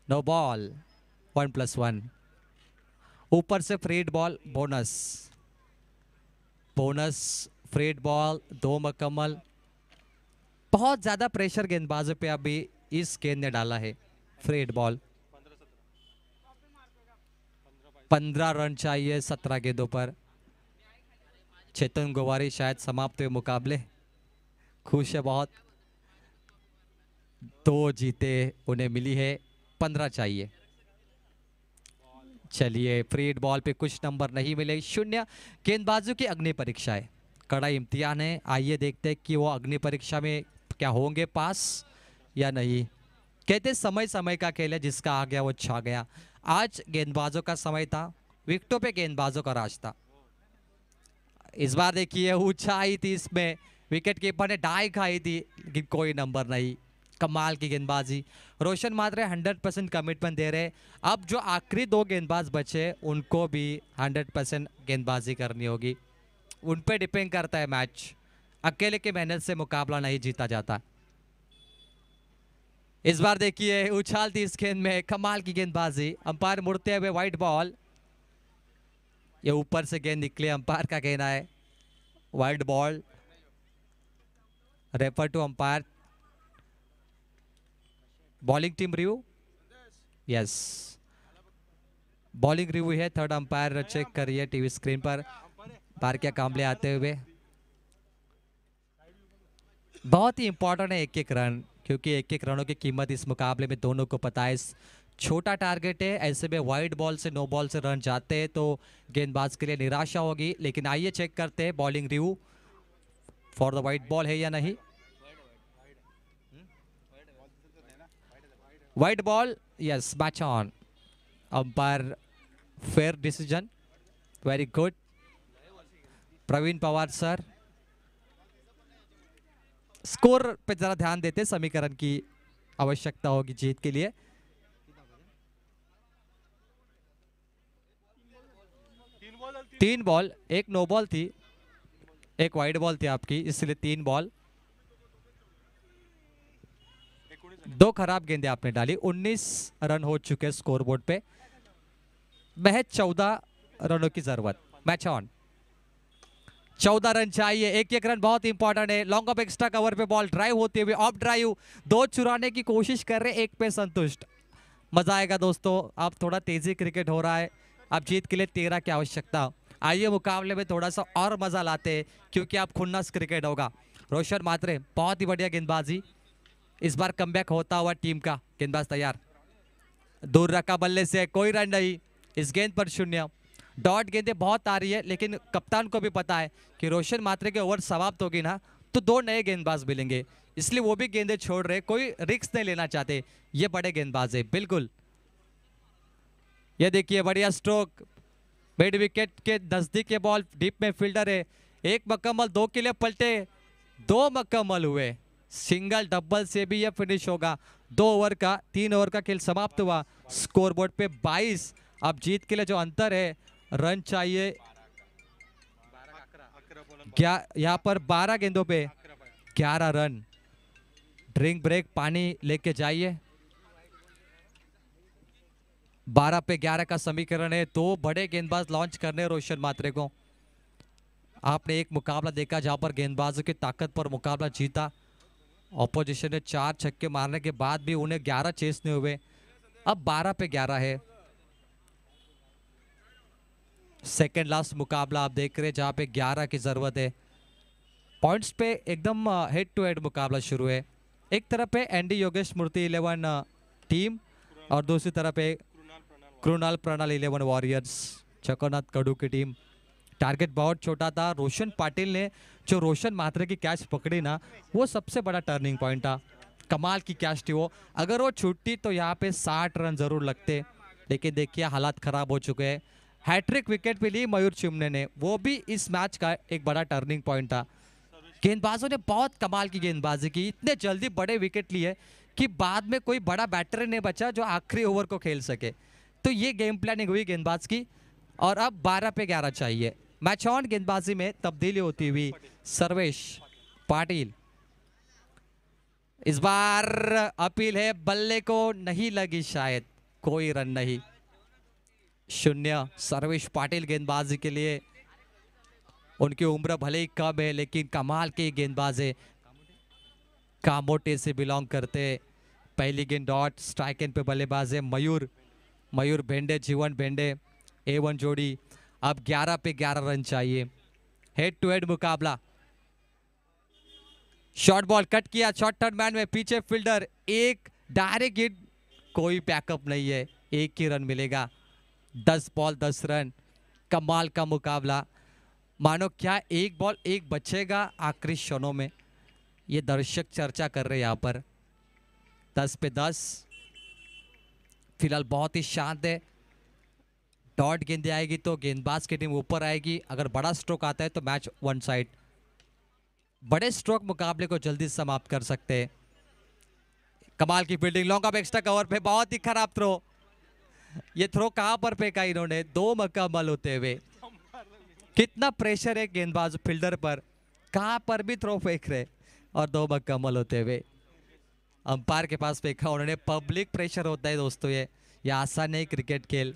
नो बॉल, 1+1। ऊपर से freed ball, bonus bonus, freed ball, 2 मुकम्मल। बहुत ज्यादा प्रेशर गेंदबाजों पे अभी इस गेंद ने डाला है। फ्रीड बॉल, 15 रन चाहिए 17 गेंदों पर। चेतन गोवारी शायद समाप्त हुए मुकाबले, खुश है बहुत। 2 जीते उन्हें मिली है, 15 चाहिए। चलिए, फ्रीड बॉल पे कुछ नंबर नहीं मिले, 0। गेंदबाजों की अग्नि परीक्षा है, कड़ा इम्तिहान है। आइए देखते हैं कि वो अग्नि परीक्षा में क्या होंगे पास या नहीं। कहते समय समय का खेल है, जिसका आ गया वो छा गया। आज गेंदबाजों का समय था, विकेटों पे गेंदबाजों का राज था। इस बार देखिए ऊंचाई थी इसमें, विकेट कीपर ने डाई खाई थी, लेकिन कोई नंबर नहीं। कमाल की गेंदबाजी, रोशन मात्रे 100% कमिटमेंट दे रहे। अब जो आखिरी 2 गेंदबाज बचे उनको भी 100% गेंदबाजी करनी होगी। उन पे डिपेंड करता है मैच, अकेले के मेहनत से मुकाबला नहीं जीता जाता। इस बार देखिए उछाल थी इस गेंद में, कमाल की गेंदबाजी। अंपायर मुड़ते हुए वाइट बॉल, ये ऊपर से गेंद निकले, अंपायर का कहना है wide ball. Refer to umpire. Bowling team review, yes bowling review है। थर्ड अंपायर चेक करिए टीवी स्क्रीन पर। बारकिया कांबले आते हुए, बहुत ही इंपॉर्टेंट है 1-1 रन, क्योंकि 1-1 रनों की कीमत इस मुकाबले में दोनों को पता है। छोटा टारगेट है, ऐसे में वाइड बॉल से, नो बॉल से रन जाते हैं तो गेंदबाज के लिए निराशा होगी। लेकिन आइए चेक करते हैं bowling review, for the wide ball है या नहीं। Wide ball, yes, match on. Umpire fair decision, very good. Praveen Pawar sir, score पे जरा ध्यान देते, समीकरण की आवश्यकता होगी जीत के लिए। तीन बॉल, 1 नो बॉल थी, 1 वाइड बॉल थी आपकी, इसलिए 3 बॉल। 2 खराब गेंदे आपने डाली। 19 रन हो चुके स्कोरबोर्ड पे, महज 14 रनों की जरूरत। मैच ऑन, 14 रन चाहिए। 1-1 रन बहुत इंपॉर्टेंट है। लॉन्ग ऑफ एक्स्ट्रा कवर पे बॉल ड्राइव होते हुए, ऑफ ड्राइव, 2 चुराने की कोशिश कर रहे, 1 पे संतुष्ट। मजा आएगा दोस्तों, अब थोड़ा तेजी क्रिकेट हो रहा है। अब जीत के लिए 13 की आवश्यकता। आइए मुकाबले में थोड़ा सा और मजा लाते हैं, क्योंकि अब खुन्नस क्रिकेट होगा। रोशन मात्रे, बहुत ही बढ़िया गेंदबाजी। इस बार कमबैक होता हुआ टीम का गेंदबाज तैयार, दूर रखा बल्ले से, कोई रन नहीं। इस गेंद पर 0। डॉट गेंदें बहुत आ रही है, लेकिन कप्तान को भी पता है कि रोशन मात्रे के ओवर समाप्त होगी ना तो 2 नए गेंदबाज मिलेंगे, इसलिए वो भी गेंदें छोड़ रहे, कोई रिस्क नहीं लेना चाहते। ये बड़े गेंदबाज है बिल्कुल। ये देखिए बढ़िया स्ट्रोक, मिड विकेट के नजदीक के बॉल, डीप में फील्डर है। 1 मुकम्मल, 2 के लिए पलटे, 2 मुकम्मल हुए। सिंगल डबल से भी यह फिनिश होगा। 2 ओवर का, 3 ओवर का खेल समाप्त हुआ। स्कोरबोर्ड पे 22। अब जीत के लिए जो अंतर है, रन चाहिए क्या, यहाँ पर 12 गेंदों पे 11 रन। ड्रिंक ब्रेक, पानी लेके जाइए। 12 पे 11 का समीकरण है। 2 बड़े गेंदबाज लॉन्च करने रोशन मात्रे को। आपने एक मुकाबला देखा जहां पर गेंदबाजों की ताकत पर मुकाबला जीता, ऑपोजिशन ने 4 छक्के मारने के बाद भी उन्हें 11 चेसने हुए। अब 12 पे 11 है। सेकेंड लास्ट मुकाबला आप देख रहे हैं जहां पे 11 की जरूरत है। पॉइंट्स पे एकदम हेड टू हेड मुकाबला शुरू है। एक तरफ है एनडी योगेश मूर्ति 11 टीम और दूसरी तरफ है कृणाल प्रणाल 11 वॉरियर्स, चकोनाथ कड़ू की टीम। टारगेट बहुत छोटा था। रोशन पाटिल ने जो रोशन मात्रे की कैच पकड़ी ना, वो सबसे बड़ा टर्निंग पॉइंट था। कमाल की कैच थी वो। अगर वो छूटती तो यहाँ पे 60 रन जरूर लगते, लेकिन देखिए हालात खराब हो चुके हैं। हैट्रिक विकेट भी ली मयूर चिमने ने, वो भी इस मैच का एक बड़ा टर्निंग पॉइंट था। गेंदबाजों ने बहुत कमाल की गेंदबाजी की, इतने जल्दी बड़े विकेट लिए कि बाद में कोई बड़ा बैटर नहीं बचा जो आखिरी ओवर को खेल सके। तो ये गेम प्लानिंग हुई गेंदबाज की। और अब 12 पे 11 चाहिए। मैच ऑन गेंदबाजी में तब्दीली होती हुई सर्वेश पाटिल। इस बार अपील है, बल्ले को नहीं लगी शायद, कोई रन नहीं, 0। सर्वेश पाटिल गेंदबाजी के लिए। उनकी उम्र भले ही कम है लेकिन कमाल के गेंदबाज है। कामोटे से बिलोंग करते। पहली गेंद डॉट, स्ट्राइक एंड पे बल्लेबाज है मयूर भेंडे, जीवन भेंडे A1 जोड़ी। अब 11 पे 11 रन चाहिए। हेड टू हेड मुकाबला। शॉर्ट बॉल कट किया, शॉर्ट थर्ड मैन में पीछे फील्डर, एक डायरेक्ट हिट, कोई पैकअप नहीं है, एक ही रन मिलेगा। 10 बॉल 10 रन, कमाल का मुकाबला। मानो क्या एक बॉल एक बचेगा आखिरी क्षणों में, ये दर्शक चर्चा कर रहे हैं यहाँ पर। 10 पे 10 फिलहाल बहुत ही शांत है। डॉट गेंदे आएगी तो गेंदबाज की टीम ऊपर आएगी, अगर बड़ा स्ट्रोक आता है तो मैच वन साइड। बड़े स्ट्रोक मुकाबले को जल्दी समाप्त कर सकते हैं। कमाल की fielding, long off extra cover पे, बहुत ही खराब थ्रो। ये थ्रो कहां पर फेंका इन्होंने, 2 मुकम्मल होते हुए। कितना प्रेशर है गेंदबाज फील्डर पर, कहां पर भी थ्रो फेंक रहे और 2 मुकम्मल होते हुए। अंपायर के पास फेंका उन्होंने, पब्लिक प्रेशर होता है दोस्तों, ये आसान नहीं क्रिकेट खेल।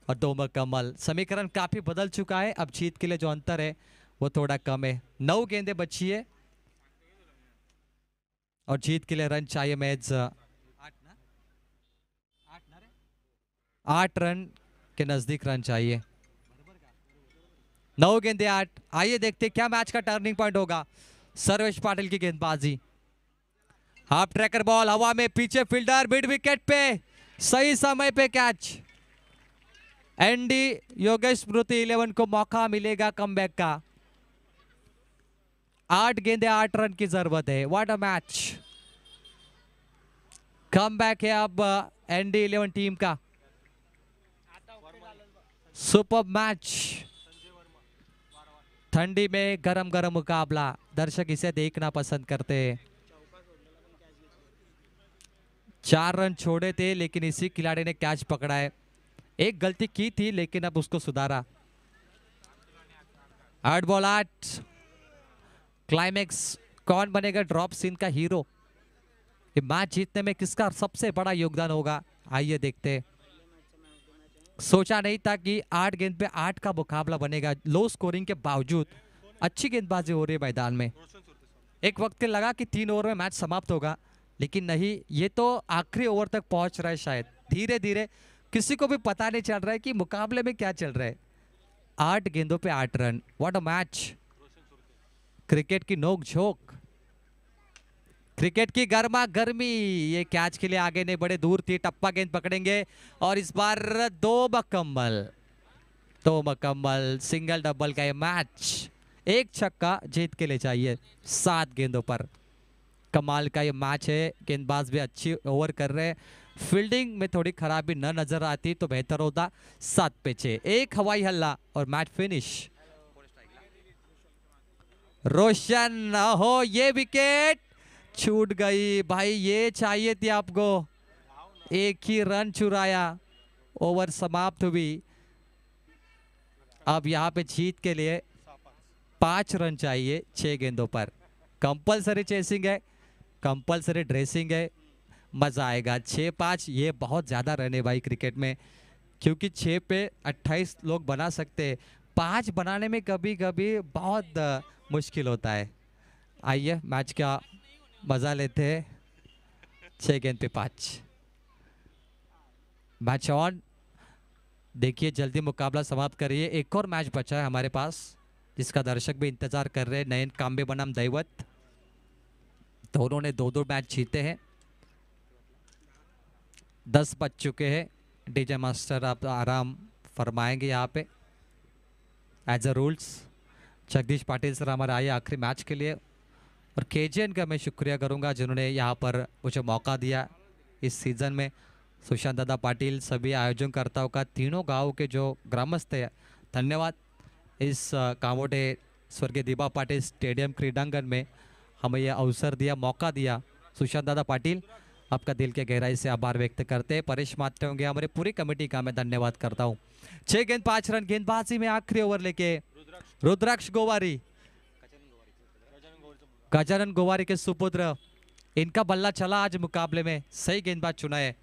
और 2 मुकम्मल। समीकरण काफी बदल चुका है, अब जीत के लिए जो अंतर है वो थोड़ा कम है। 9 गेंदें बची है और जीत के लिए रन चाहिए मैच 8 रन के नजदीक रन चाहिए। 9 गेंदे 8। आइए देखते क्या मैच का टर्निंग पॉइंट होगा। सर्वेश पाटिल की गेंदबाजी, हाफ ट्रैकर बॉल हवा में, पीछे फील्डर, मिड विकेट पे, सही समय पे कैच। एनडी योगेश स्मृति 11 को मौका मिलेगा कमबैक का। 8 गेंदे 8 रन की जरूरत है। व्हाट अ मैच, कमबैक है अब एनडी 11 टीम का। सुपर मैच, ठंडी में गरम गरम मुकाबला, दर्शक इसे देखना पसंद करते हैं। 4 रन छोड़े थे लेकिन इसी खिलाड़ी ने कैच पकड़ा है। एक गलती की थी लेकिन अब उसको सुधारा। 8 बॉल 8। क्लाइमेक्स, कौन बनेगा ड्रॉप सीन का हीरो, ये मैच जीतने में किसका सबसे बड़ा योगदान होगा, आइए देखते हैं। सोचा नहीं था कि 8 गेंद पे 8 का मुकाबला बनेगा। लो स्कोरिंग के बावजूद अच्छी गेंदबाजी हो रही है मैदान में। एक वक्त लगा कि 3 ओवर में मैच समाप्त होगा, लेकिन नहीं, ये तो आखिरी ओवर तक पहुंच रहा है शायद धीरे धीरे। किसी को भी पता नहीं चल रहा है कि मुकाबले में क्या चल रहा है। 8 गेंदों पे 8 run, what a match. Cricket की नोक झोंक, क्रिकेट की गर्मा गर्मी। ये कैच के लिए आगे नहीं बढ़े, दूर थी, टप्पा गेंद पकड़ेंगे और इस बार 2 मुकम्मल, सिंगल डबल का ये मैच। एक छक्का जीत के लिए चाहिए 7 गेंदों पर। कमाल का ये मैच है, गेंदबाज भी अच्छी ओवर कर रहे हैं। फील्डिंग में थोड़ी खराबी न नजर आती तो बेहतर होता। 7 पे 6, एक हवाई हल्ला और मैच फिनिश। रोशन, हो ये विकेट छूट गई भाई, ये चाहिए थी आपको। एक ही रन चुराया, ओवर समाप्त हुई। अब यहाँ पे जीत के लिए 5 रन चाहिए 6 गेंदों पर। कंपलसरी चेसिंग है, कंपलसरी ड्रेसिंग है, मजा आएगा। 6-5 ये बहुत ज्यादा रन है भाई क्रिकेट में, क्योंकि 6 पे 28 लोग बना सकते हैं। 5 बनाने में कभी कभी बहुत मुश्किल होता है। आइए मैच का मजा लेते हैं। 6 गेंद पे 5। Match on. देखिए जल्दी मुकाबला समाप्त करिए। एक और मैच बचा है हमारे पास जिसका दर्शक भी इंतजार कर रहे हैं। नयन कांबे बनाम दैवत, दोनों ने 2-2 मैच जीते हैं। 10 बज चुके हैं। डीजे मास्टर आप आराम फरमाएंगे यहाँ पे as a rules. Jagdish Patil sir हमारे आए आखिरी मैच के लिए, और केजीएन का मैं शुक्रिया करूंगा जिन्होंने यहाँ पर मुझे मौका दिया इस सीज़न में। सुशांत दादा पाटिल, सभी आयोजनकर्ताओं का, तीनों गांव के जो ग्रामस्थ है, धन्यवाद। इस कामोटे स्वर्गीय दीपा पाटिल स्टेडियम क्रीडांगन में हमें यह अवसर दिया, मौका दिया। सुशांत दादा पाटिल, आपका दिल के गहराई से आभार व्यक्त करते हैं। परेश मात्रे होंगे, हमारी पूरी कमेटी का मैं धन्यवाद करता हूँ। 6 गेंद 5 रन गेंदबाजी में आखिरी ओवर लेके रुद्राक्ष गोवारी, गजानन गोवारी के सुपुत्र, इनका बल्ला चला आज मुकाबले में। सही गेंदबाज चुना है।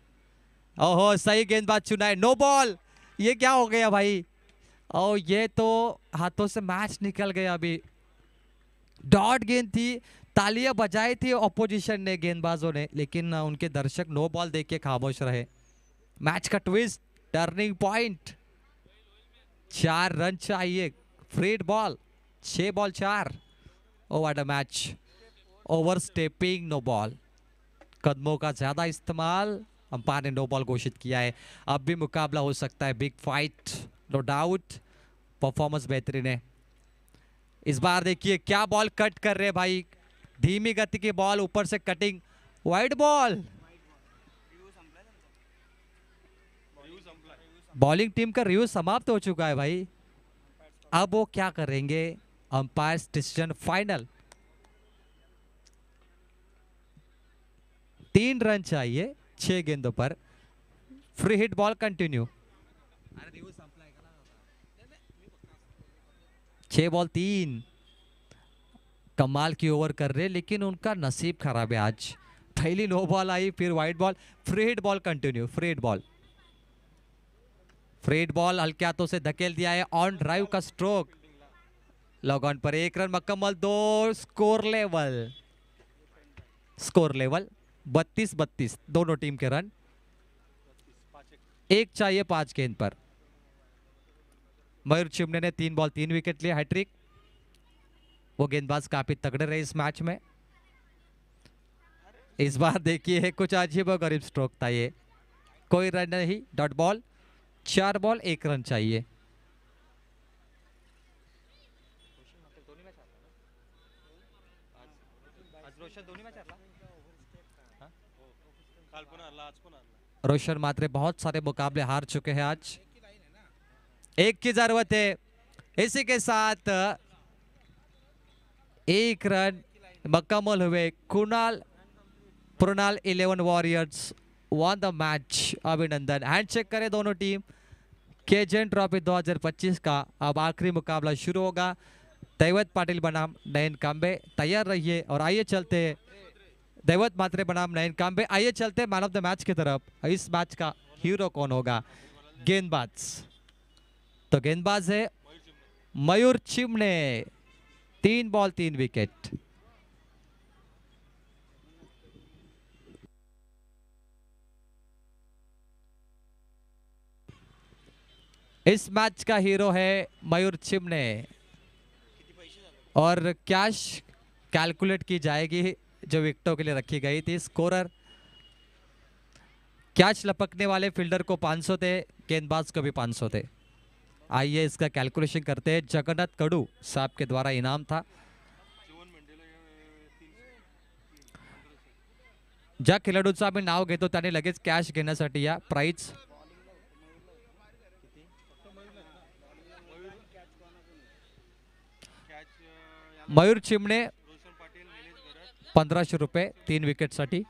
ओहो, सही गेंदबाज चुना है। No ball. ये क्या हो गया भाई? और ये तो हाथों से मैच निकल गया। अभी डॉट गेंद थी, तालियां बजाई थी ऑपोजिशन ने, गेंदबाजों ने, लेकिन उनके दर्शक नो बॉल देख के खामोश रहे। मैच का ट्विस्ट, टर्निंग पॉइंट। 4 रन चाहिए, free ball, 6 ball 4। Oh what a match. Over stepping, no ball. कदमों का ज्यादा इस्तेमाल, अंपायर ने नो बॉल घोषित किया है। अब भी मुकाबला हो सकता है, big fight no doubt. Performance बेहतरीन है। इस बार देखिए क्या बॉल कट कर रहे हैं भाई, धीमी गति की बॉल, ऊपर से cutting, wide ball. Bowling team का रिव्यू समाप्त हो चुका है भाई। अब वो क्या करेंगे, अंपायर डिसीजन फाइनल। 3 रन चाहिए 6 गेंदों पर। Free hit ball continue. 6 ball 3। कमाल की ओवर कर रहे, लेकिन उनका नसीब खराब है आज। पहली नो बॉल आई, फिर wide ball, free hit ball continue. Free hit ball, free hit ball हल्के हाथों से धकेल दिया है। ऑन ड्राइव का stroke, log on per 1 run मुकम्मल। 2 स्कोर लेवल, स्कोर लेवल 32-32 दोनों टीम के रन। 1 चाहिए 5 गेंद पर। मयूर चिमने ने 3 बॉल 3 विकेट लिए, हैट्रिक। वो गेंदबाज काफी तगड़े रहे इस मैच में। इस बार देखिए कुछ अजीब और गरीब स्ट्रोक था ये। कोई रन नहीं, डॉट बॉल। 4 बॉल 1 रन चाहिए। रोशन मात्रे बहुत सारे मुकाबले हार चुके हैं आज। 1 की जरूरत है। इसी के साथ 1 रन मुकम्मल हुए। Krunal 11 warriors one the match. अभिनंदन। हैंडशेक करें दोनों टीम। केजीएन ट्रॉफी 2025 का अब आखिरी मुकाबला शुरू होगा। दैवत पाटिल बनाम नयन कांबे, तैयार रहिए। और आइए चलते, दैवत मात्रे बनाम नयन कांबे, आइए चलते मैन ऑफ द मैच की तरफ। इस मैच का हीरो कौन होगा? गेंदबाज, तो गेंदबाज है मयूर चिमने। 3 ball 3 wicket. इस मैच का हीरो है मयूर चिमने, और कैश कैलकुलेट की जाएगी जो विकेटों के लिए रखी गई थी। स्कोरर, कैच लपकने वाले फील्डर को 500 थे, गेंदबाज को भी 500 थे। आइए इसका कैलकुलेशन करते हैं। जगन्नाथ कडू साहब के द्वारा इनाम था। ज्या खेळाडूचं आम्ही नाव घेतो त्याने लगेच कॅश घेण्यासाठी या प्राइज। मयूर चिमणे 1500 रुपये 3 विकेट साठी।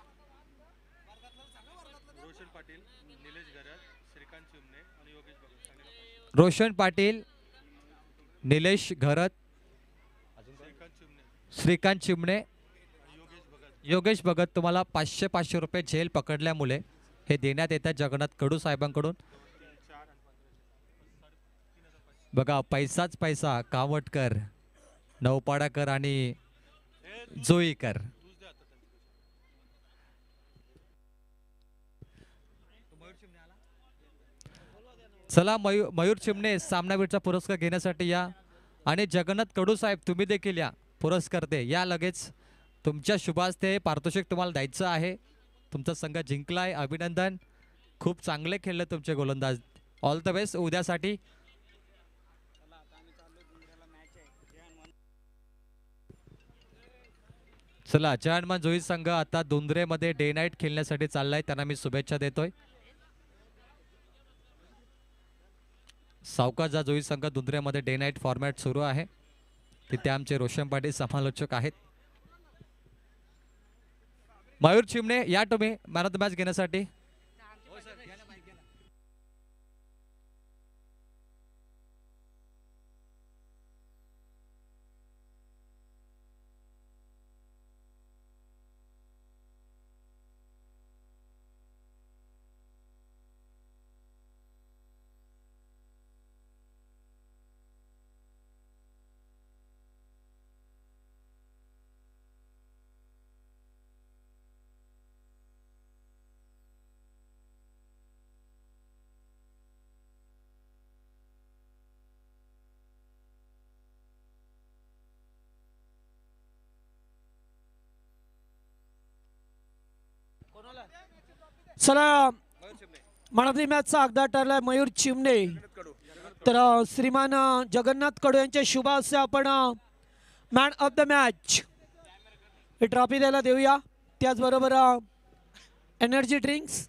रोशन पाटील, निलेश घरत, श्रीकांत चिमणे, योगेश भगत, तुम्हाला 500 रुपये झेल पकडल्यामुळे हे देण्यात येतात जगन्नाथ कडू साहेबांकडून। बघा पैसाच पैसा, कावटकर, नौपाडाकर आणि जोईकर. चला मयूर चिमणे सामनावीरचा पुरस्कार घेण्यासाठी या. आणि जगन्नाथ कडू साहेब तुम्ही देखील या, पुरस्कर्ते या लगेच. तुमच्या शुभास्ते पारितोषिक तुम्हाला द्यायचं आहे. तुमचा संघ जिंकलाय, अभिनंदन. खूप चांगले खेळले तुमचे गोलंदाज. ऑल द बेस्ट उद्यासाठी. चला जहानमान जोई संघ आता दुंद्रेमध्ये डे नाईट खेळण्यासाठी चाललाय, त्यांना मी शुभेच्छा देतोय. सावकाजा जोई संघ दुंद्रेमध्ये डे नाईट फॉर्मॅट सुरू आहे. तिथे आमचे रोशन पाटील समालोचक आहेत. मयूर चिमणे या तुम्ही मॅन ऑफ द मॅच घेण्यासाठी.
चला मॅन ऑफ द मॅचचा आगदा ठरलाय मयूर चिमणे. तर श्रीमान जगन्नाथ कडू यांच्या शुभ हस्ते आपण man of the match he trophy द्यायला देऊया. त्याचबरोबर एनर्जी ड्रिंक्स